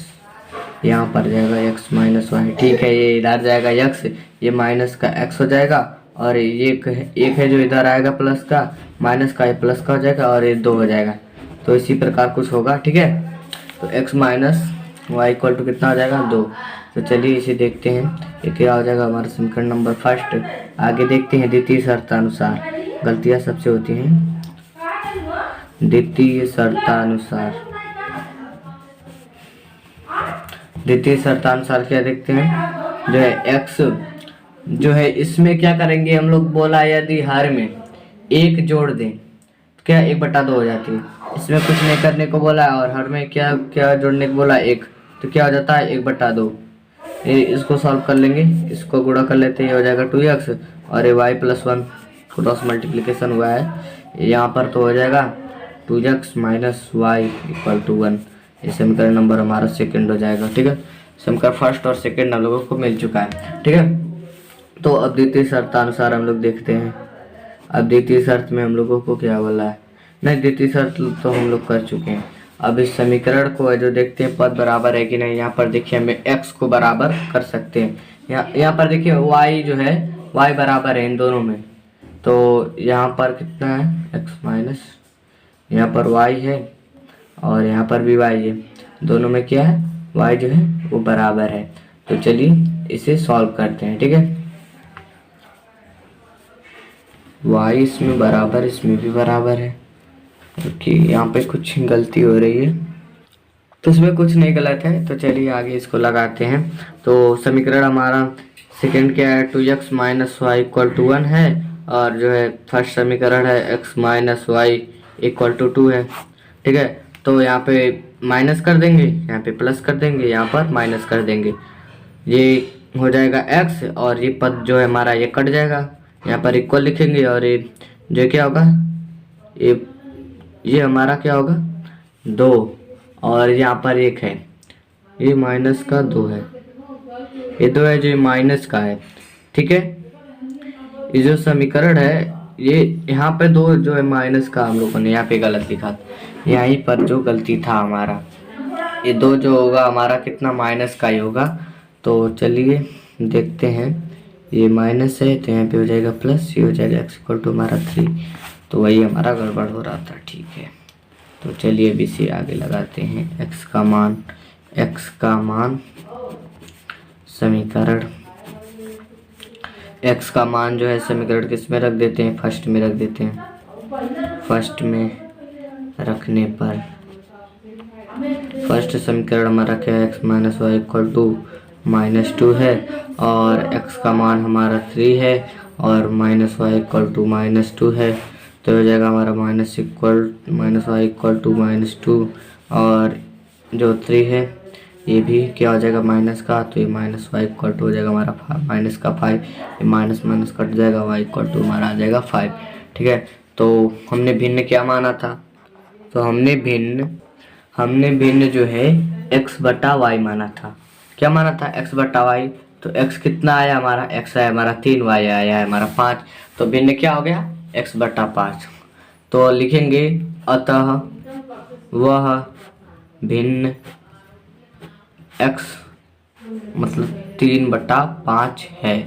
Speaker 1: यहाँ पर जाएगा x - y। ठीक है, ये इधर जाएगा x, ये माइनस का x हो जाएगा, और ये एक है जो इधर आएगा प्लस का, माइनस का ये प्लस का हो जाएगा, और ये 2 हो जाएगा। तो इसी प्रकार कुछ होगा। ठीक है, तो x - y = कितना हो जाएगा, 2। तो चलिए इसे देखते हैं, ये क्या हो जाएगा हमारा समीकरण नंबर फर्स्ट। आगे देखते हैं द्वितीय शर्तानुसार। गलतियाँ सबसे होती हैं। द्वितीय शर्तानुसार, द्वितीय शर्तानुसार क्या देखते हैं, जो है x जो है इसमें क्या करेंगे हम लोग, बोला यदि हर में एक जोड़ दें तो क्या 1/2 हो जाती है। इसमें कुछ नहीं करने को बोला है, और हर में क्या क्या जोड़ने को बोला, 1, तो क्या हो जाता है 1/2। ये इसको सॉल्व कर लेंगे, इसको गुणा कर लेते हैं, ये हो जाएगा 2x, और ये y+1 क्रॉस मल्टीप्लिकेशन हुआ है यहाँ पर, तो हो जाएगा 2x - y = 1। ये समीकरण नंबर हमारा सेकंड हो जाएगा। ठीक है, समीकरण फर्स्ट और सेकंड हम लोगों को मिल चुका है। ठीक है, तो अब द्वितीय शर्तानुसार हम लोग देखते हैं। अब द्वितीय शर्त में हम लोगों को क्या बोला है, नहीं द्वितीय शर्त तो हम लोग कर चुके हैं। अब इस समीकरण को जो देखते हैं, पद बराबर है कि नहीं। यहाँ पर देखिए हमें x को बराबर कर सकते हैं, यहाँ पर देखिए y जो है, y बराबर है इन दोनों में, तो यहाँ पर कितना है x - यहाँ पर y है और यहाँ पर भी y है, दोनों में क्या है, y जो है वो बराबर है। तो चलिए इसे सॉल्व करते हैं। ठीक है, y इसमें बराबर, इसमें भी बराबर है, क्योंकि यहाँ पे कुछ गलती हो रही है, तो इसमें कुछ नहीं गलत है। तो चलिए आगे इसको लगाते हैं। तो समीकरण हमारा सेकंड क्या है, 2x - y = 1 है, और जो है फर्स्ट समीकरण है x - y = 2 है। ठीक है, तो यहाँ पे माइनस कर देंगे, यहाँ पे प्लस कर देंगे, यहाँ पर माइनस कर देंगे, ये हो जाएगा x, और ये पद जो है हमारा ये कट जाएगा, यहाँ पर इक्वल लिखेंगे, और ये जो क्या होगा, ये हमारा क्या होगा 2, और यहाँ पर 1 है, ये -2 है, ये 2 है जो माइनस का है। ठीक है, ये जो समीकरण है, ये यहाँ पे 2 जो है माइनस का, हम लोगों ने यहाँ पे गलत लिखा, यहीं पर जो गलती था हमारा, ये 2 जो होगा हमारा कितना, माइनस का ही होगा। तो चलिए देखते हैं, ये माइनस है तो यहाँ पे हो जाएगा प्लस, ये हो जाएगा x = हमारा 3, तो वही हमारा गड़बड़ हो रहा था। ठीक है, तो चलिए अब इसे आगे लगाते हैं। x का मान समीकरण, x का मान जो है समीकरण किस में रख देते हैं, फर्स्ट में रख देते हैं। फर्स्ट में रखने पर फर्स्ट समीकरण हमारा क्या है, x - y = -2 है, और x का मान हमारा 3 है, और -y = -2 है, तो हो जाएगा हमारा -y = -2, और जो 3 है ये भी क्या हो जाएगा माइनस का, तो ये -y = हो जाएगा हमारा -5, ये माइनस माइनस कट जाएगा, y = हमारा आ जाएगा 5। ठीक है, तो हमने भिन्न क्या माना था, तो हमने भिन्न जो है x बटा वाई माना था। क्या माना था? x बटा वाई। तो x कितना आया हमारा? x आया हमारा 3, y आया है हमारा 5। तो भिन्न क्या हो गया? x बटा 5। तो लिखेंगे अतः वह भिन्न x मतलब 3/5 है।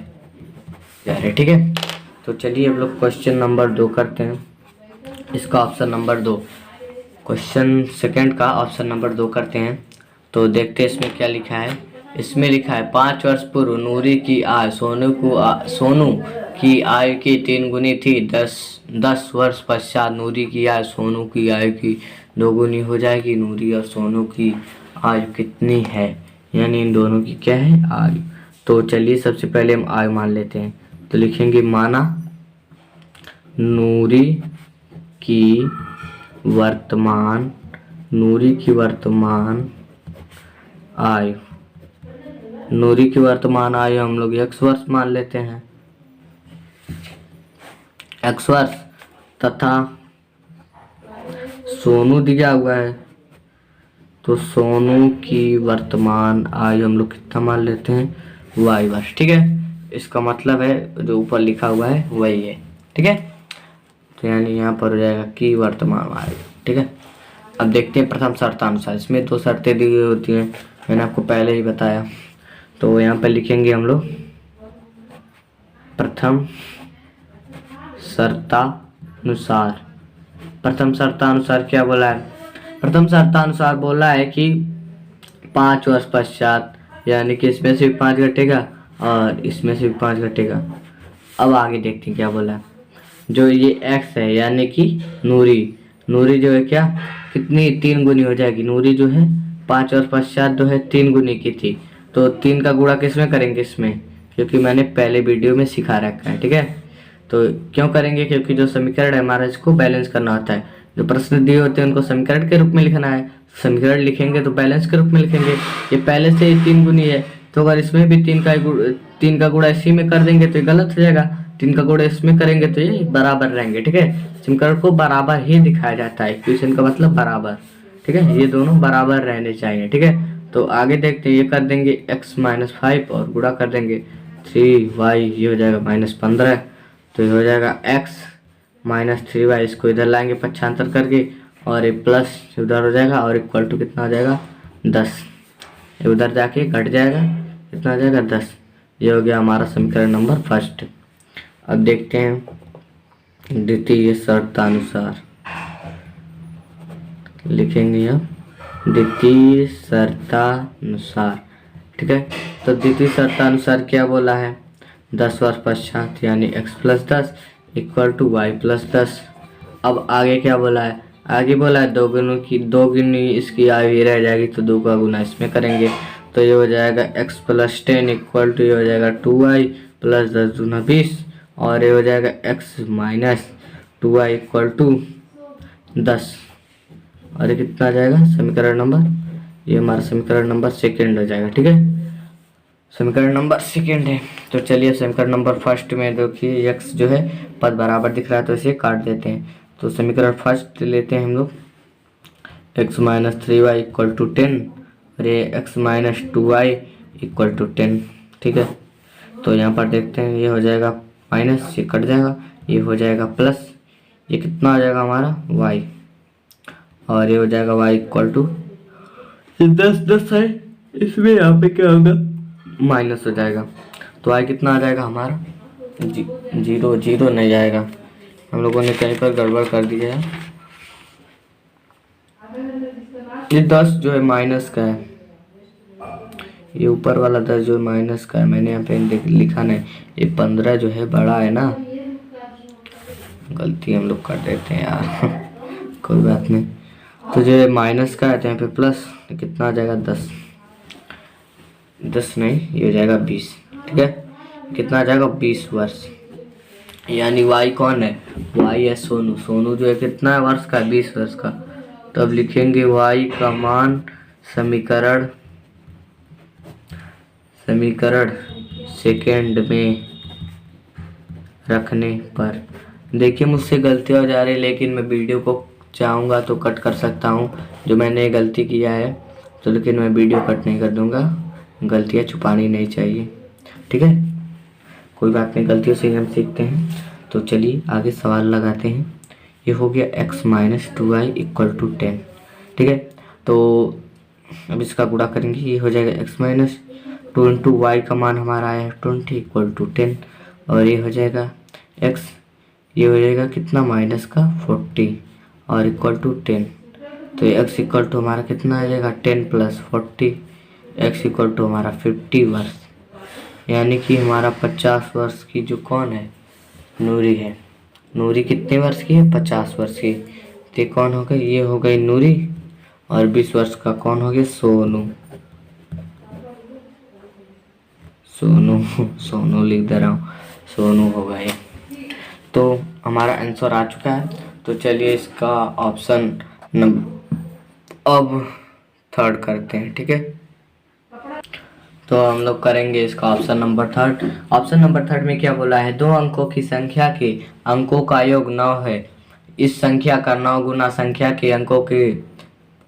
Speaker 1: ठीक है। तो चलिए अब लोग क्वेश्चन नंबर 2 करते हैं। इसका ऑप्शन नंबर 2, क्वेश्चन सेकंड का ऑप्शन नंबर 2 करते हैं। तो देखते हैं इसमें क्या लिखा है। इसमें लिखा है 5 वर्ष पूर्व नूरी की आयु सोनू की आयु की 3 गुनी थी। 10 वर्ष पश्चात नूरी की आयु सोनू की आयु की 2 गुनी हो जाएगी। नूरी और सोनू की आयु कितनी है? यानी इन दोनों की क्या है? आयु। तो चलिए सबसे पहले हम आयु मान लेते हैं। तो लिखेंगे माना नूरी की वर्तमान आयु। नूरी की वर्तमान आयु हम लोग x वर्ष मान लेते हैं, x वर्ष, तथा सोनू दिया हुआ है तो सोनू की वर्तमान आयु हम लोग कितना मान लेते हैं? y वर्ष। ठीक है। इसका मतलब है जो ऊपर लिखा हुआ है वही है। ठीक है। तो यानी यहाँ पर हो जाएगा कि वर्तमान आयु। ठीक है। अब देखते हैं प्रथम शर्तानुसार। इसमें 2 शर्तें दी हुई होती हैं, मैंने आपको पहले ही बताया। तो यहाँ पर लिखेंगे हम लोग प्रथम शर्तानुसार। प्रथम शर्तानुसार क्या बोला है? प्रथम शर्तानुसार बोला है कि 5 वर्ष पश्चात, यानी कि इसमें से 5 घटेगा और इसमें से 5 घटेगा। अब आगे देखते हैं क्या बोला है। जो ये x है यानी कि नूरी जो है क्या कितनी 3 गुनी हो जाएगी। नूरी जो है 5 वर्ष पश्चात जो है 3 गुनी की थी। तो 3 का गुणा किसमें करेंगे? इसमें, क्योंकि मैंने पहले वीडियो में सिखा रखा है। ठीक है। तो क्यों करेंगे? क्योंकि जो समीकरण है हमारा इसको बैलेंस करना होता है। जो प्रश्न दिए होते हैं उनको समीकरण के रूप में लिखना है। समीकरण लिखेंगे तो बैलेंस के रूप में लिखेंगे। ये पहले से ही 3 गुनी है, तो अगर इसमें भी 3 का गुणा इसी में कर देंगे तो ये गलत हो जाएगा। 3 का गुणा इसमें करेंगे तो ये बराबर रहेंगे। ठीक है। समीकरण को बराबर ही दिखाया जाता है, इक्वेशन का मतलब बराबर। ठीक है। ये दोनों बराबर रहने चाहिए। ठीक है। तो आगे देखते हैं। ये कर देंगे x - 5 और गुणा कर देंगे 3y, ये हो जाएगा -15। तो ये हो जाएगा x - 3y। इसको इधर लाएंगे पक्षांतर करके और ये प्लस उधर हो जाएगा और इक्वल टू कितना हो जाएगा? 10। ये उधर जाके घट जाएगा, कितना हो जाएगा? 10। ये हो गया हमारा समीकरण नंबर फर्स्ट। अब देखते हैं द्वितीय शर्तानुसार। लिखेंगे अब द्वितीय शर्तानुसार। ठीक है। तो द्वितीय शर्तानुसार क्या बोला है? 10 वर्ष पश्चात यानी x + 10 = y + 10। अब आगे क्या बोला है? आगे बोला है 2 गुनी इसकी आयु ही रह जाएगी, तो 2 का गुना इसमें करेंगे। तो ये हो जाएगा x + 10 = ये हो जाएगा 2y + 10 दूना 20 और ये हो जाएगा x - 2y = 10। और ये कितना आ जाएगा? समीकरण नंबर, ये हमारा समीकरण नंबर सेकंड हो जाएगा। ठीक है। समीकरण नंबर सेकंड है। तो चलिए समीकरण नंबर फर्स्ट में देखिए x जो है पद बराबर दिख रहा है तो इसे काट देते हैं। तो समीकरण फर्स्ट लेते हैं हम लोग x - 3y = 10 और ये x - 2y = 10। ठीक है। तो यहाँ पर देखते हैं ये हो जाएगा माइनस, ये कट जाएगा, ये हो जाएगा प्लस, ये कितना आ जाएगा हमारा? y और ये हो जाएगा y = 10 है, इसमें यहाँ पे क्या होगा? माइनस हो जाएगा। तो y कितना आ जाएगा हमारा? 0 नहीं जाएगा, हम लोगों ने कहीं पर गड़बड़ कर दिया है। ये 10 जो है माइनस का है, ये ऊपर वाला 10 जो है माइनस का है, मैंने यहाँ पे लिखा नहीं। ये 15 जो है बड़ा है ना, गलती हम लोग कर देते हैं यार कोई बात नहीं। तो जो है माइनस का है तो यहाँ पे प्लस, तो कितना आ जाएगा? 10 नहीं, ये हो जाएगा 20। ठीक है। कितना आ जाएगा? 20 वर्ष। यानी y कौन है? y है सोनू। सोनू जो है कितना है वर्ष का? 20 वर्ष का। तो अब लिखेंगे y का मान समीकरण सेकंड में रखने पर। देखिए मुझसे गलती हो जा रही है, लेकिन मैं वीडियो को चाहूँगा तो कट कर सकता हूँ जो मैंने गलती किया है, तो लेकिन मैं वीडियो कट नहीं कर दूँगा, गलतियाँ छुपानी नहीं चाहिए, ठीक है। कोई बात नहीं, गलतियों से हम सीखते हैं। तो चलिए आगे सवाल लगाते हैं। ये हो गया x minus 2y equal to 10, ठीक है। तो अब इसका गुणा करेंगे, ये हो जाएगा x माइनस 2 इंटू वाई का मान हमारा आया है 20 इक्वल टू 10, और ये हो जाएगा x, ये हो जाएगा कितना माइनस का 40 और इक्वल टू 10। तो x इक्वल टू हमारा कितना आ जाएगा 10 प्लस 40, x इक्वल टू हमारा 50 वर्ष, यानी कि हमारा 50 वर्ष की जो कौन है, नूरी है। नूरी कितने वर्ष की है, 50 वर्ष की। तो कौन हो गई, ये हो गई नूरी, और 20 वर्ष का कौन हो गया, सोनू। सोनू सोनू लिख दे रहा हूँ, सोनू हो गए। तो हमारा आंसर आ चुका है। तो चलिए इसका ऑप्शन अब थर्ड करते हैं, ठीक है। तो हम लोग करेंगे इसका option number third. Option number third में क्या बोला है, 2 अंकों की संख्या के अंकों का योग 9 है, इस संख्या का 9 गुना संख्या के अंकों के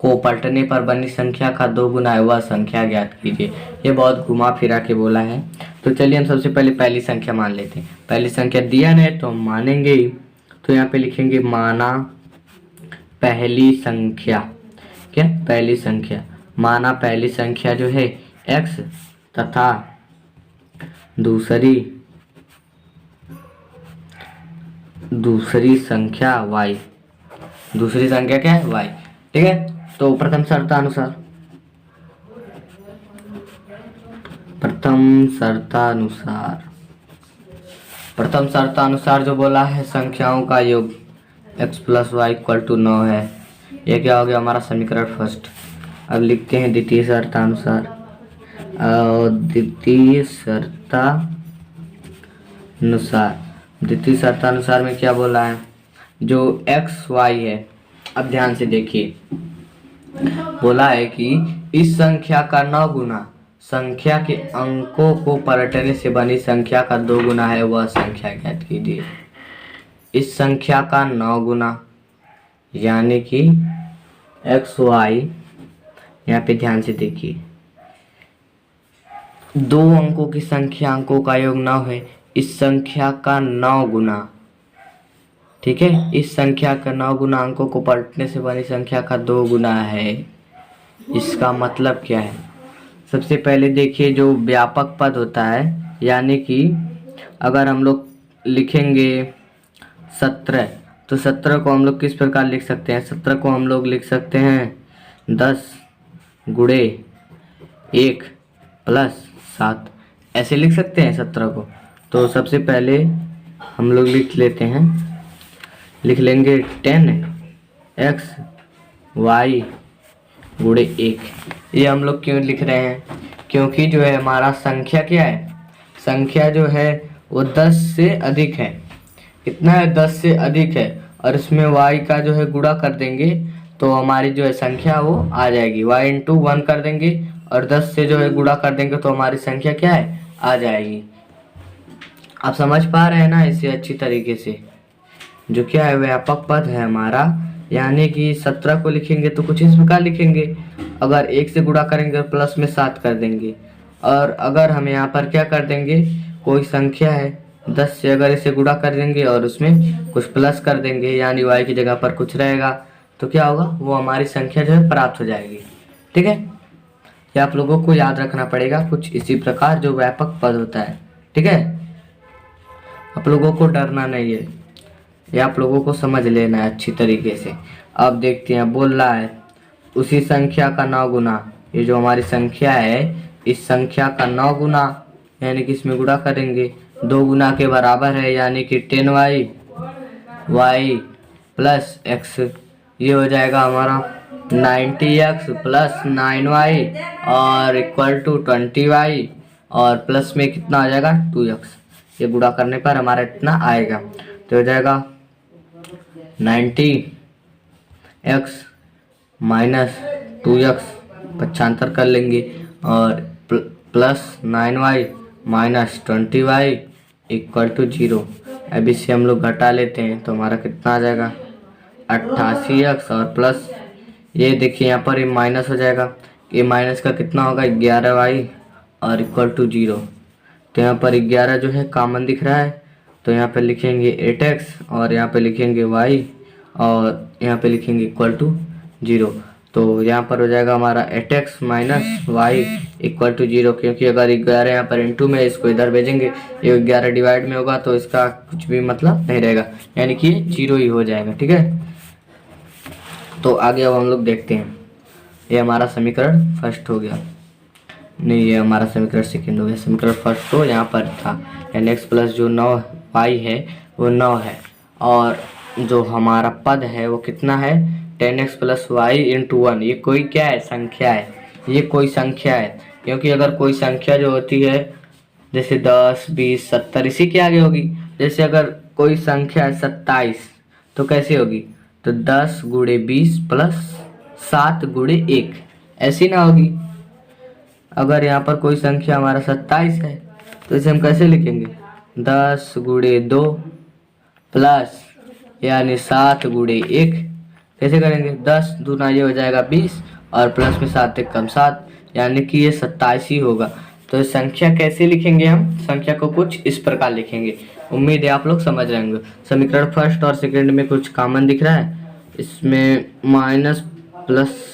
Speaker 1: को पलटने पर बनी संख्या का 2 गुना है, वह संख्या ज्ञात कीजिए। ये बहुत घुमा फिरा के बोला है। तो चलिए हम सबसे पहले पहली संख्या मान लेते हैं। पहली संख्या दिया है तो हम मानेंगे ही। तो यहाँ पे लिखेंगे माना पहली संख्या, क्या, पहली संख्या। माना पहली संख्या जो है x तथा दूसरी संख्या y, दूसरी संख्या क्या है, y, ठीक है। तो प्रथम शर्तानुसार जो बोला है संख्याओं का योग x plus y equal to 9 है। ये क्या हो गया हमारा समीकरण फर्स्ट। अब लिखते हैं द्वितीय शर्तानुसार। द्वितीय शर्तानुसार में क्या बोला है, जो x y है, अब ध्यान से देखिए, बोला है कि इस संख्या का 9 गुना संख्या के अंकों को पलटने से बनी संख्या का 2 गुना है, वह संख्या ज्ञात कीजिए। इस संख्या का 9 गुना यानी कि एक्स वाई, यहाँ पे ध्यान से देखिए, 2 अंकों की संख्या अंकों का योग 9 है, इस संख्या का 9 गुना, ठीक है, इस संख्या का 9 गुना अंकों को पलटने से बनी संख्या का 2 गुना है। इसका मतलब क्या है, सबसे पहले देखिए जो व्यापक पद होता है, यानी कि अगर हम लोग लिखेंगे 17, तो 17 को हम लोग किस प्रकार लिख सकते हैं, 17 को हम लोग लिख सकते हैं 10 गुणे 1 प्लस 7, ऐसे लिख सकते हैं 17 को। तो सबसे पहले हम लोग लिख लेंगे 10x y गुणे 1। ये हम लोग क्यों लिख रहे हैं, क्योंकि जो है हमारा संख्या क्या है, संख्या जो है वो 10 से अधिक है। कितना है, 10 से अधिक है, और इसमें y का जो है गुणा कर देंगे तो हमारी जो है संख्या वो आ जाएगी। y इंटू 1 कर देंगे और 10 से जो है गुणा कर देंगे तो हमारी संख्या क्या है, आ जाएगी। आप समझ पा रहे हैं ना इसे अच्छी तरीके से। जो क्या है व्यापक पद है हमारा, यानी कि 17 को लिखेंगे तो कुछ इस प्रकार लिखेंगे, अगर 1 से गुणा करेंगे प्लस में 7 कर देंगे, और अगर हम यहाँ पर क्या कर देंगे, कोई संख्या है 10 से अगर इसे गुणा कर देंगे और उसमें कुछ प्लस कर देंगे, यानी y की जगह पर कुछ रहेगा, तो क्या होगा, वो हमारी संख्या जो है प्राप्त हो जाएगी। ठीक है, ये आप लोगों को याद रखना पड़ेगा, कुछ इसी प्रकार जो व्यापक पद होता है। ठीक है, आप लोगों को डरना नहीं है, ये आप लोगों को समझ लेना है अच्छी तरीके से। अब देखते हैं, बोल रहा है उसी संख्या का 9 गुना, ये जो हमारी संख्या है इस संख्या का 9 गुना, यानी कि इसमें गुणा करेंगे 2 गुना के बराबर है, यानी कि 10y y प्लस x, ये हो जाएगा हमारा 90x प्लस 9y और इक्वल टू 20y, और प्लस में कितना आ जाएगा 2x, ये गुणा करने पर हमारा इतना आएगा। तो हो जाएगा 90x माइनस 2x, पक्षांतर कर लेंगे, और plus 9y minus 20y equal to 0। अब इससे हम लोग घटा लेते हैं तो हमारा कितना आ जाएगा 88x और प्लस ये देखिए यहाँ पर ये माइनस हो जाएगा, ये माइनस का कितना होगा 11y और इक्वल टू 0। तो यहाँ पर 11 जो है कॉमन दिख रहा है, तो यहाँ पे लिखेंगे 8x और यहाँ पे लिखेंगे y और यहाँ पे लिखेंगे इक्वल टू 0। तो यहाँ पर हो जाएगा हमारा 8x minus Y equal to 0, क्योंकि अगर 11 यहाँ पर इंटू में इसको इधर भेजेंगे, ये 11 डिवाइड में होगा तो इसका कुछ भी मतलब नहीं रहेगा, यानी कि 0 ही हो जाएगा। ठीक है, तो आगे अब हम लोग देखते हैं। ये हमारा समीकरण फर्स्ट हो गया, नहीं ये हमारा समीकरण सेकंड हो गया। समीकरण फर्स्ट तो यहाँ पर था एन एक्स प्लस जो 9y है वो 9 है, और जो हमारा पद है वो कितना है 10x प्लस वाई इंटू 1। ये कोई क्या है, संख्या है, ये कोई संख्या है, क्योंकि अगर कोई संख्या जो होती है जैसे 10 20 70 इसी के आगे होगी। जैसे अगर कोई संख्या है 27 तो कैसे होगी, तो 10 गुणे 20 प्लस 7 गुणे 1, ऐसी ना होगी। अगर यहाँ पर कोई संख्या हमारा 27 है तो इसे हम कैसे लिखेंगे 10 गुणे 2 प्लस यानी 7 गुणे 1, कैसे करेंगे 10 दूना ये हो जाएगा 20 और प्लस में 7 एक कम 7, यानी कि ये 27 ही होगा। तो संख्या कैसे लिखेंगे, हम संख्या को कुछ इस प्रकार लिखेंगे। उम्मीद है आप लोग समझ रहे होंगे। समीकरण फर्स्ट और सेकंड में कुछ कॉमन दिख रहा है, इसमें माइनस प्लस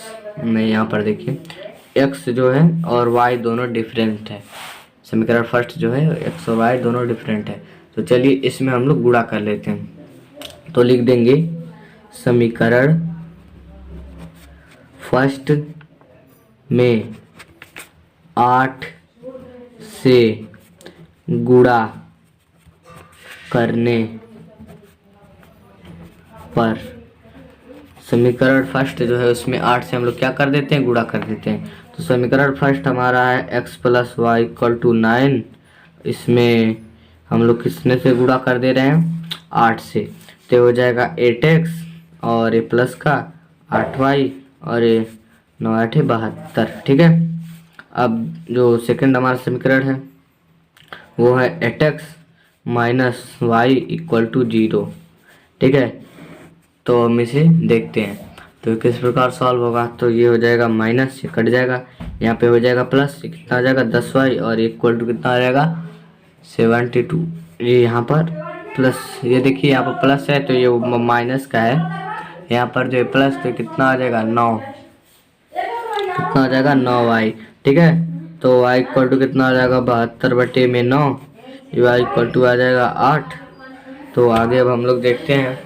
Speaker 1: में यहाँ पर देखिए x जो है और y दोनों डिफरेंट है। समीकरण फर्स्ट जो है x और y दोनों डिफरेंट है, तो चलिए इसमें हम लोग गुणा कर लेते हैं। तो लिख देंगे समीकरण फर्स्ट में 8 से गुणा करने पर, समीकरण फर्स्ट जो है उसमें 8 से हम लोग क्या कर देते हैं, गुणा कर देते हैं। तो समीकरण फर्स्ट हमारा है x plus y equal to 9, इसमें हम लोग किसने से गुणा कर दे रहे हैं 8 से, तो हो जाएगा 8x और ये प्लस का 8y और ये 9 8 72। ठीक है, अब जो सेकंड हमारा समीकरण है वो है 8x minus Y equal to 0। ठीक है, तो हम इसे देखते हैं तो किस प्रकार सॉल्व होगा। तो ये हो जाएगा माइनस, ये कट जाएगा, यहाँ पे हो जाएगा प्लस, ये कितना आ जाएगा 10y और इक्वल टू कितना आ जाएगा 72। ये यहाँ पर प्लस, ये देखिए यहाँ पर प्लस है तो ये माइनस का है, यहाँ पर जो है प्लस तो कितना आ जाएगा 9, कितना आ जाएगा 9y। ठीक है, तो y इक्वल टू कितना आ जाएगा 72/9, y इक्वल टू आ जाएगा 8। तो आगे अब हम लोग देखते हैं,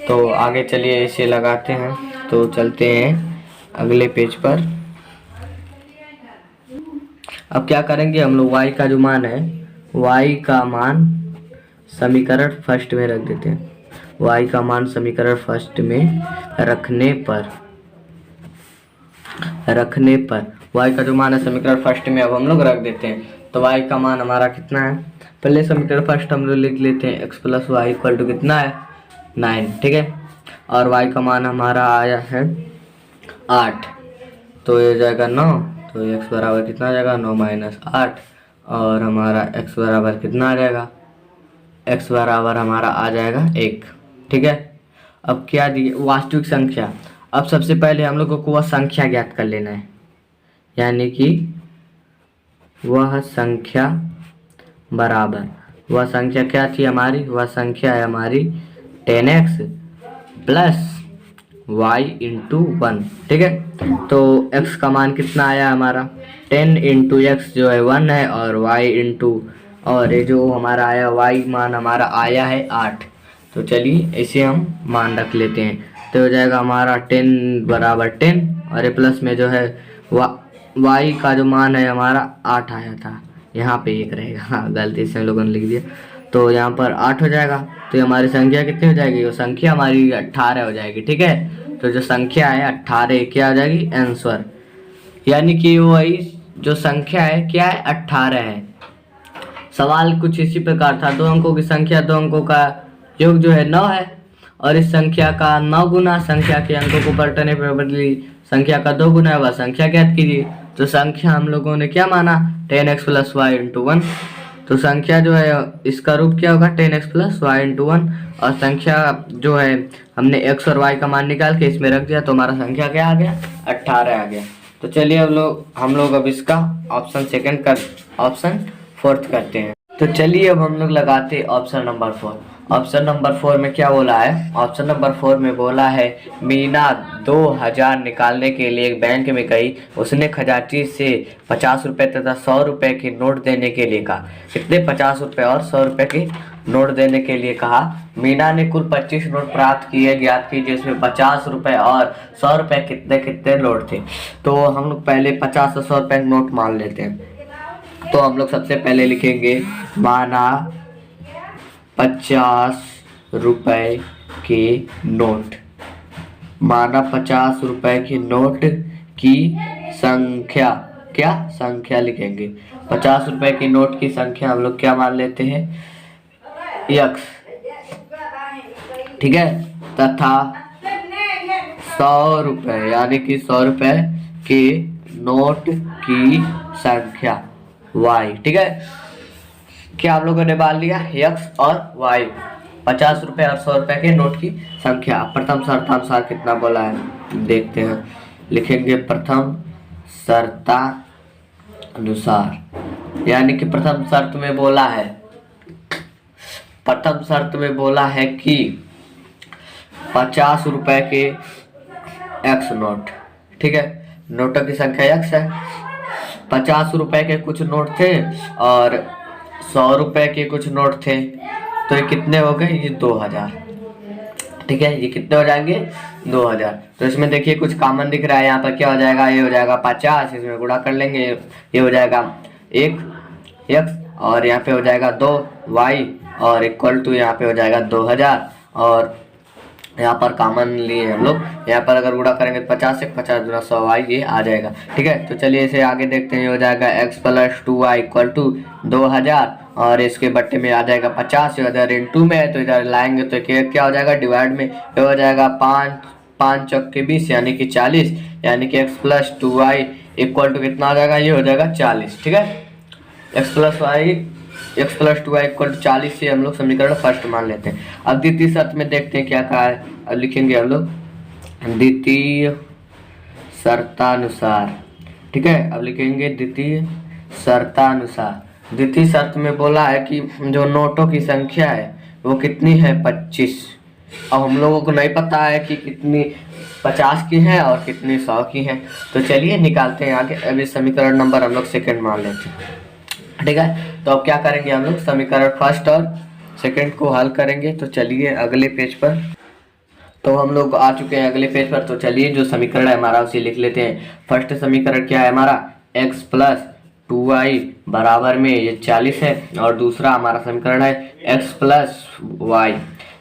Speaker 1: तो आगे चलिए इसे लगाते हैं। तो चलते हैं अगले पेज पर। अब क्या करेंगे हम लोग, y का जो मान है y का मान समीकरण फर्स्ट में रख देते हैं। y का मान समीकरण फर्स्ट में रखने पर y का जो मान है समीकरण फर्स्ट में अब हम लोग रख देते हैं। तो y का मान हमारा कितना है, पहले समीकरण फर्स्ट हम लोग लिख लेते हैं x plus y equal to कितना है 9। ठीक है, और y का मान हमारा आया है 8, तो ये जाएगा 9, तो x बराबर कितना आ जाएगा 9 माइनस 8, और हमारा x बराबर कितना आ जाएगा, x बराबर हमारा आ जाएगा 1। ठीक है, अब क्या दिए वास्तविक संख्या। अब सबसे पहले हम लोगों को वह संख्या ज्ञात कर लेना है, यानी कि वह संख्या बराबर, वह संख्या क्या थी हमारी, वह संख्या है हमारी 10x प्लस वाई इंटू 1। ठीक है, तो x का मान कितना आया हमारा 10 इंटू एक्स जो है 1 है, और y इंटू, और ये जो हमारा आया y मान हमारा आया है 8। तो चलिए इसे हम मान रख लेते हैं, तो हो जाएगा हमारा 10 बराबर 10, और ये प्लस में जो है y का जो मान है हमारा 8 आया था, यहाँ पे 1 रहेगा, हाँ गलती से हम लोगों ने लिख दिया, तो यहाँ पर 8 हो जाएगा। तो हमारी संख्या कितनी हो जाएगी, वो संख्या हमारी 18 हो जाएगी। ठीक है, तो जो संख्या है 18 क्या हो जाएगी आंसर, यानी कि वही जो संख्या है क्या है 18 है। सवाल कुछ इसी प्रकार था, 2 अंकों की संख्या 2 अंकों का योग जो है 9 है, और इस संख्या का 9 गुना संख्या के अंकों को पलटने पर बदली संख्या का 2 गुना है, वह संख्या ज्ञात कीजिए। तो संख्या हम लोगों ने क्या माना 10x प्लस वाई इंटू 1। तो संख्या जो है इसका रूप क्या होगा 10x प्लस वाई इंटू 1, और संख्या जो है हमने x और y का मान निकाल के इसमें रख दिया तो हमारा संख्या क्या आ गया 18 आ गया। तो चलिए हम लोग अब इसका ऑप्शन फोर्थ करते हैं। तो चलिए अब हम लोग लगाते ऑप्शन नंबर 4। ऑप्शन नंबर 4 में क्या बोला है? ऑप्शन नंबर 4 में बोला है मीना 2000 निकालने के लिए एक बैंक में गई। उसने खजांची से 50 रुपये तथा 100 रुपये के नोट देने के लिए कहा। कितने? 50 रुपये और 100 रुपये के नोट देने के लिए कहा। मीना ने कुल 25 नोट प्राप्त किए। ज्ञात कीजिए इसमें 50 रुपये और 100 रुपये कितने कितने नोट थे। तो हम लोग पहले 50 और 100 रुपये नोट मान लेते हैं। तो हम लोग सबसे पहले लिखेंगे माना 50 रुपए के नोट। माना 50 रुपए के नोट की संख्या, क्या संख्या लिखेंगे? 50 रुपए के नोट की संख्या हम लोग क्या मान लेते हैं? x, ठीक है, तथा 100 रुपए यानी कि 100 रुपए के नोट की संख्या y, ठीक है। क्या आप लोगों ने मान लिया? x और y, 50 रुपए और 100 रुपए के नोट की संख्या। प्रथम शर्तानुसार कितना बोला है देखते हैं। लिखेंगे प्रथम शर्तानुसार, यानी कि प्रथम शर्त में बोला है कि 50 रुपए के x नोट, ठीक है, नोटों की संख्या x है। 50 रुपए के कुछ नोट थे और 100 रुपए के कुछ नोट थे, तो ये कितने हो गए? ये 2000, ठीक है। ये कितने हो जाएंगे? 2000। तो इसमें देखिए कुछ कॉमन दिख रहा है, यहाँ पर क्या हो जाएगा? ये हो जाएगा 50, इसमें गुणा कर लेंगे, ये हो जाएगा 1 x, और यहाँ पे हो जाएगा 2 y, और इक्वल टू यहाँ पे हो जाएगा 2000, और यहाँ पर कॉमन लिए हम लोग, यहाँ पर अगर गुणा करेंगे तो 50 से 50 गुना 100 y ये आ जाएगा, ठीक है। तो चलिए इसे आगे देखते हैं। ये हो जाएगा x plus 2y equal to 2000, और इसके बट्टे में आ जाएगा 50, इधर इंटू में है तो इधर लाएंगे तो क्या हो जाएगा? डिवाइड में। ये हो जाएगा 5 चौके 20 यानी कि 40, यानी कि x plus 2y equal to कितना आ जाएगा? ये हो जाएगा 40, ठीक है। x plus 2y equal to 40 से हम लोग समीकरण फर्स्ट मान लेते हैं। अब द्वितीय शर्त में देखते हैं क्या कहा है। अब लिखेंगे हम लोग द्वितीय शर्तानुसार, ठीक है। अब लिखेंगे द्वितीय शर्तानुसार। द्वितीय शर्त में बोला है कि जो नोटों की संख्या है वो कितनी है? 25। अब हम लोगों को नहीं पता है कि कितनी 50 की है और कितनी 100 की है, तो चलिए निकालते हैं आगे। अभी समीकरण नंबर हम लोग सेकंड मान लेते हैं, ठीक है। तो अब क्या करेंगे हम लोग? समीकरण फर्स्ट और सेकंड को हल करेंगे। तो चलिए अगले पेज पर, तो हम लोग आ चुके हैं अगले पेज पर। तो चलिए जो समीकरण है हमारा उसे लिख लेते हैं। फर्स्ट समीकरण क्या है हमारा? x प्लस 2y बराबर में ये 40 है, और दूसरा हमारा समीकरण है x plus y।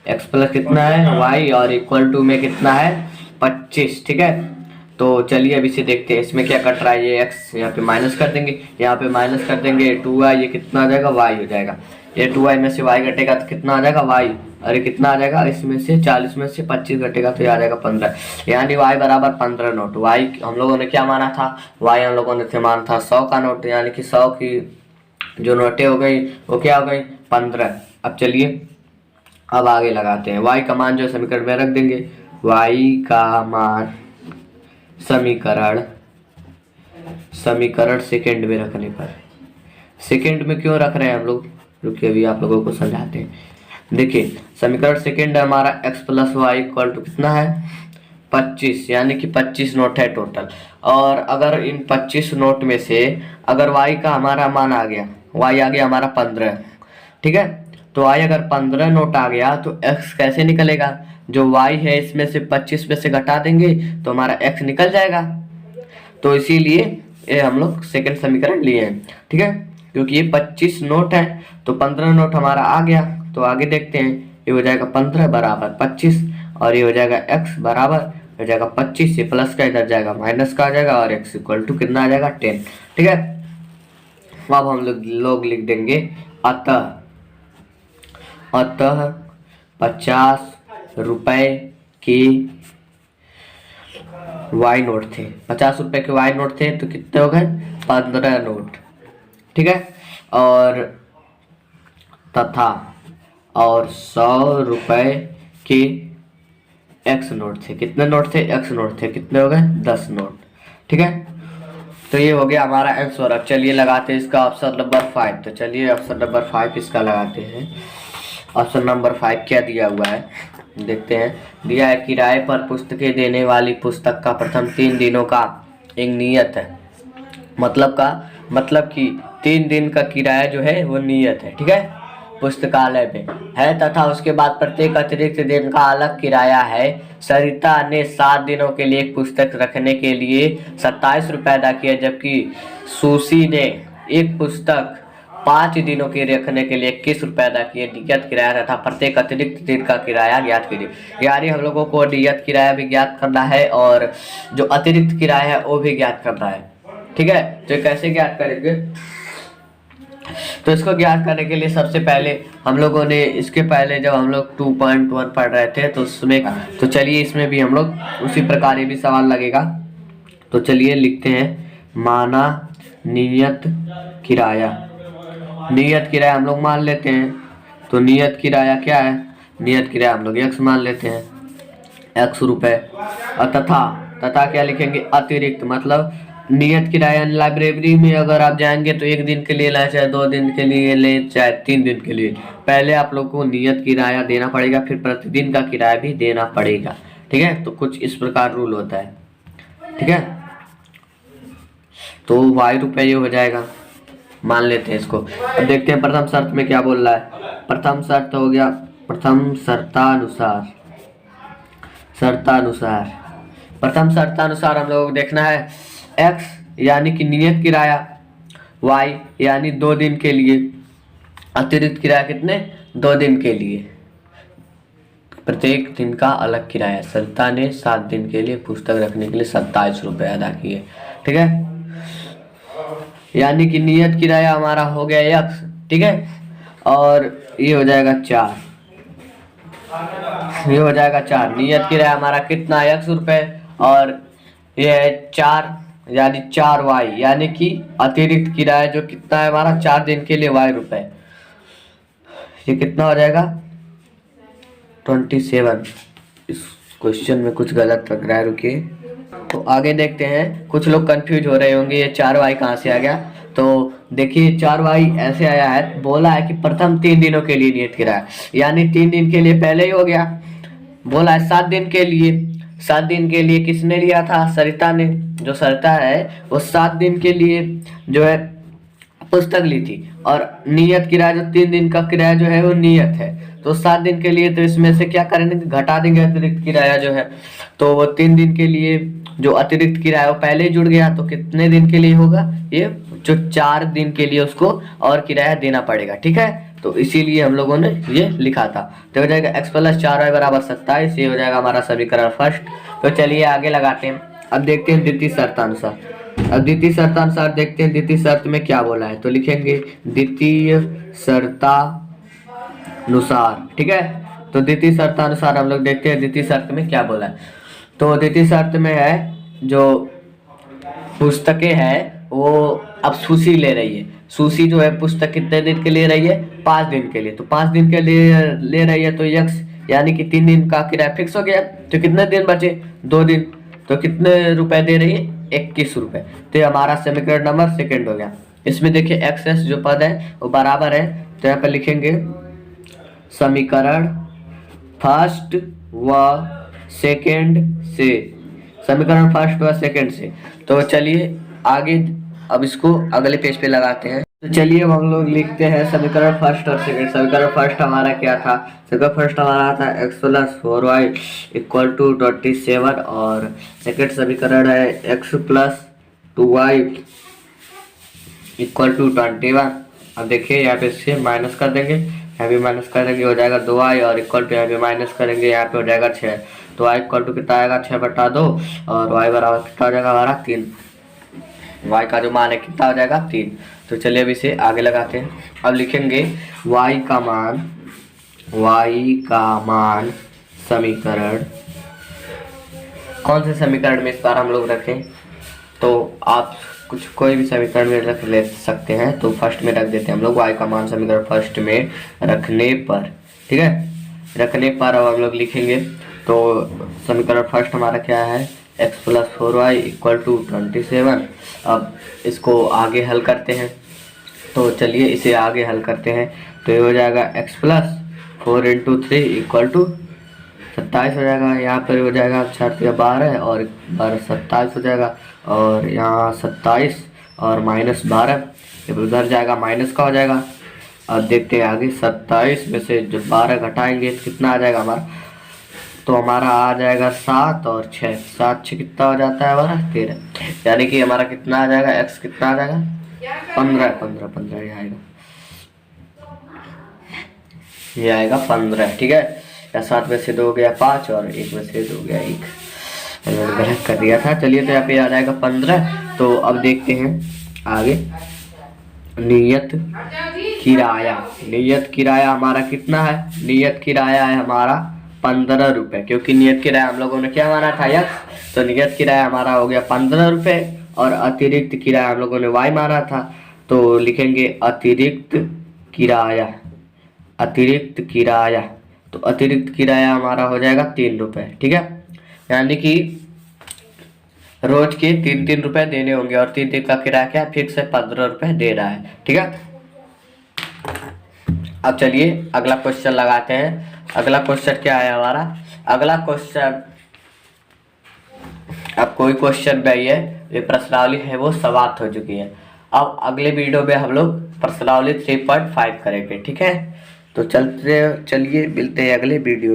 Speaker 1: x plus कितना है? y, और इक्वल टू में कितना है? 25, ठीक है। तो चलिए अब इसे देखते हैं, इसमें क्या कट रहा है? ये x यहाँ पे माइनस कर देंगे, यहाँ पे माइनस कर देंगे 2y, ये कितना आ जाएगा? y हो जाएगा। ये 2y में से y घटेगा तो कितना आ जाएगा? y, अरे कितना आ जाएगा? इसमें से 40 में से 25 घटेगा तो ये आ जाएगा 15, यानी y बराबर 15 नोट। y हम लोगों ने क्या माना था? y हम लोगों ने माना था 100 का नोट, यानी कि 100 की जो नोटें हो गई वो क्या हो गई? 15। अब चलिए अब आगे लगाते हैं। y का मान जो समीकरण में रख देंगे, y का मान समीकरण सेकंड में रखने पर, सेकंड में क्यों रख रहे हैं हम लोग? रुकिए अभी आप लोगों को समझाते हैं। देखिए समीकरण सेकंड हमारा x plus y equal to कितना है? 25, यानी कि 25 नोट है टोटल। और अगर इन 25 नोट में से अगर y का हमारा मान आ गया, y आ गया हमारा 15, ठीक है। तो y अगर 15 नोट आ गया तो x कैसे निकलेगा? जो y है इसमें से 25 में से घटा देंगे तो हमारा x निकल जाएगा। तो इसीलिए ये हम लोग सेकंड समीकरण लिए हैं, ठीक है। क्योंकि ये 25 नोट है तो 15 नोट हमारा आ गया। तो आगे देखते हैं, ये हो जाएगा 15 बराबर 25, और ये हो जाएगा x बराबर हो जाएगा 25, ये प्लस का इधर जाएगा माइनस का आ जाएगा, और x इक्वल टू कितना आ जाएगा? 10, ठीक है। अब हम लोग लिख देंगे अतः 50 रुपए के वाई नोट थे। 50 रुपए के वाई नोट थे तो कितने हो गए? 15 नोट, ठीक है। और तथा और 100 रुपए के एक्स नोट थे। कितने नोट थे? एक्स नोट थे। कितने हो गए? 10 नोट। ठीक है, तो ये हो गया हमारा आंसर। अब चलिए लगाते हैं इसका ऑप्शन नंबर 5। तो चलिए ऑप्शन नंबर 5 इसका लगाते हैं। ऑप्शन नंबर 5 क्या दिया हुआ है देखते हैं। दिया है किराए पर पुस्तकें देने वाली पुस्तक का प्रथम 3 दिनों का एक नियत है। मतलब कि 3 दिन का किराया जो है वो नियत है। ठीक है, पुस्तकालय में है तथा उसके बाद प्रत्येक अतिरिक्त दिन का अलग किराया है। सरिता ने 7 दिनों के लिए एक पुस्तक रखने के लिए 27 रुपये अदा किए, जबकि सुशी ने एक पुस्तक 5 दिनों के रखने के लिए 21 रुपये अदा किए। नियत किराया तथा प्रत्येक अतिरिक्त दिन का किराया ज्ञात कीजिए। यानी हम लोगों को नियत किराया भी ज्ञात करना है और जो अतिरिक्त किराया है वो भी ज्ञात करना है। ठीक है, तो कैसे ज्ञात करेंगे? तो इसको ज्ञात करने के लिए सबसे पहले हम लोगों ने इसके पहले जब हम लोग 2.1 पढ़ रहे थे तो उसमें तो चलिए इसमें भी हम लोग उसी प्रकार ये भी सवाल लगेगा। तो चलिए लिखते हैं माना नियत किराया। नियत किराया हम लोग मान लेते हैं। तो नियत किराया क्या है? नियत किराया हम लोग x मान लेते हैं, x रुपए। और तथा क्या लिखेंगे? अतिरिक्त। मतलब नियत किराया लाइब्रेरी में अगर आप जाएंगे तो 1 दिन के लिए ले, चाहे 2 दिन के लिए ले, चाहे 3 दिन के लिए, पहले आप लोग को नियत किराया देना पड़ेगा, फिर प्रतिदिन का किराया भी देना पड़ेगा। ठीक है, तो कुछ इस प्रकार रूल होता है। ठीक है, तो y रुपये ये हो जाएगा, मान लेते हैं इसको। अब देखते हैं प्रथम शर्त में क्या बोल रहा है। प्रथम शर्त हो गया प्रथम शर्तानुसार हम लोग को देखना है x यानी कि नियत किराया, y यानी 2 दिन के लिए, अतिरिक्त किराया कितने? 2 दिन के लिए, प्रत्येक दिन का अलग किराया। सरिता ने 7 दिन के लिए पुस्तक रखने के लिए 27 रुपये अदा किए। ठीक है, यानी कि नियत किराया हमारा हो गया x। ठीक है, और ये हो जाएगा 4। ये हो जाएगा 4। नियत किराया हमारा कितना? x रुपये, और ये है 4 यानी 4y, यानी कि अतिरिक्त किराया जो कितना है हमारा 4 दिन के लिए y रुपये। ये कितना हो जाएगा? 27। इस क्वेश्चन में कुछ गलत लग रहा है, रुकिए। तो आगे देखते हैं। कुछ लोग कंफ्यूज हो रहे होंगे ये 4y कहाँ से आ गया। तो देखिए 4y ऐसे आया है, बोला है कि प्रथम 3 दिनों के लिए नियत किराया, यानी 3 दिन के लिए पहले ही हो गया। बोला है 7 दिन के लिए। 7 दिन के लिए किसने लिया था? सरिता ने। जो सरिता है वो 7 दिन के लिए जो है पुस्तक ली थी, और नियत किराया जो 3 दिन का किराया जो है वो नियत है। तो 7 दिन के लिए तो इसमें से क्या करेंगे? घटा देंगे अतिरिक्त किराया जो है। तो वो 3 दिन के लिए जो अतिरिक्त किराया वो पहले ही जुड़ गया, तो कितने दिन के लिए होगा? ये जो 4 दिन के लिए उसको और किराया देना पड़ेगा। ठीक है, तो इसीलिए हम लोगों ने ये लिखा था। तो हो जाएगा x + 4y = 27। ये हो जाएगा हमारा समीकरण फर्स्ट। तो चलिए आगे लगाते हैं। अब देखते हैं द्वितीय शर्तानुसार। अब द्वितीय शर्तानुसार देखते हैं द्वितीय शर्त में क्या बोला है। तो लिखेंगे द्वितीय शर्तानुसार। ठीक है, तो द्वितीय शर्तानुसार हम लोग देखते हैं द्वितीय शर्त में क्या बोला है। तो द्वितीय शर्त में है जो पुस्तकें हैं वो अब सुशी ले रही है। सुशी जो है पुस्तक कितने दिन के लिए रही है? 5 दिन के लिए। तो 5 दिन के लिए ले रही है तो x यानी कि 3 दिन का किराया फिक्स हो गया। तो कितने दिन बचे? 2 दिन। तो कितने रुपए दे रही है? 21 रुपये। तो ये हमारा समीकरण नंबर सेकंड हो गया। इसमें देखिए एक्स जो पद है वो बराबर है, तो यहाँ पर लिखेंगे समीकरण फर्स्ट व सेकंड से। समीकरण फर्स्ट व सेकंड से। तो चलिए आगे अब इसको अगले पेज पे लगाते हैं। तो चलिए अब हम लोग लिखते हैं समीकरण फर्स्ट और सेकंड। समीकरण फर्स्ट हमारा क्या था? समीकरण फर्स्ट हमारा था x + 4y = 27, और सेकंड समीकरण है x + 2y = 21। अब देखिए यहाँ पे से माइनस कर देंगे, यहाँ भी माइनस कर देंगे, हो जाएगा 2y, और इक्वल टू यहाँ पे माइनस करेंगे, यहाँ पे हो जाएगा 6। तो y = कितना आएगा? 6/2, और y बराबर कितना हो जाएगा हमारा? 3। y का जो मान है कितना हो जाएगा? 3। तो चलिए अब इसे आगे लगाते हैं। अब लिखेंगे y का मान समीकरण, कौन से समीकरण में इस बार हम लोग रखें? तो आप कुछ कोई भी समीकरण में रख ले सकते हैं, तो फर्स्ट में रख देते हैं हम लोग y का मान समीकरण फर्स्ट में रखने पर, ठीक है। रखने पर अब हम लोग लिखेंगे, तो समीकरण फर्स्ट हमारा क्या है, x + 4y = 27। अब इसको आगे हल करते हैं, तो चलिए इसे आगे हल करते हैं। तो ये हो जाएगा x + 4 × 3 = 27 हो जाएगा। यहाँ पर हो जाएगा 4 × 12 और 12 27 हो जाएगा, और यहाँ 27 और -12 जब उधर जाएगा माइनस का हो जाएगा। अब देखते हैं आगे, 27 में से जब 12 घटाएंगे तो कितना आ जाएगा हमारा, तो हमारा आ जाएगा 7 और 6, 7 6 कितना हो जाता है हमारा 13, यानी कि हमारा कितना आ जाएगा, x कितना आ जाएगा 15 ये आएगा, ये आएगा 15, ठीक है। या 7 में से 2 गया 5 और 1 में से 2 गया 1, मैंने गलत कर दिया था। चलिए तो यहाँ पे आ जाएगा 15। तो अब देखते हैं आगे, नियत किराया। नियत किराया हमारा कितना है, नियत किराया है हमारा 15 रुपये, क्योंकि नियत किराया हम लोगों ने क्या माना था x, तो नियत किराया हमारा हो गया 15 रुपये, और अतिरिक्त किराया हम लोगों ने y माना था, तो लिखेंगे अतिरिक्त किराया। अतिरिक्त किराया, तो अतिरिक्त किराया हमारा हो जाएगा 3 रुपये, ठीक है। यानी कि रोज के 3 रुपए देने होंगे, और 3 दिन का किराया क्या फिक्स है, 15 रुपए दे रहा है, ठीक है। अब चलिए अगला क्वेश्चन लगाते हैं। अगला क्वेश्चन क्या है हमारा, अगला क्वेश्चन, अब कोई क्वेश्चन नहीं है, ये प्रश्नावली है वो समाप्त हो चुकी है। अब अगले वीडियो में हम लोग प्रश्नावली 3.5 करेंगे, ठीक है। तो चलिए मिलते हैं अगले वीडियो में।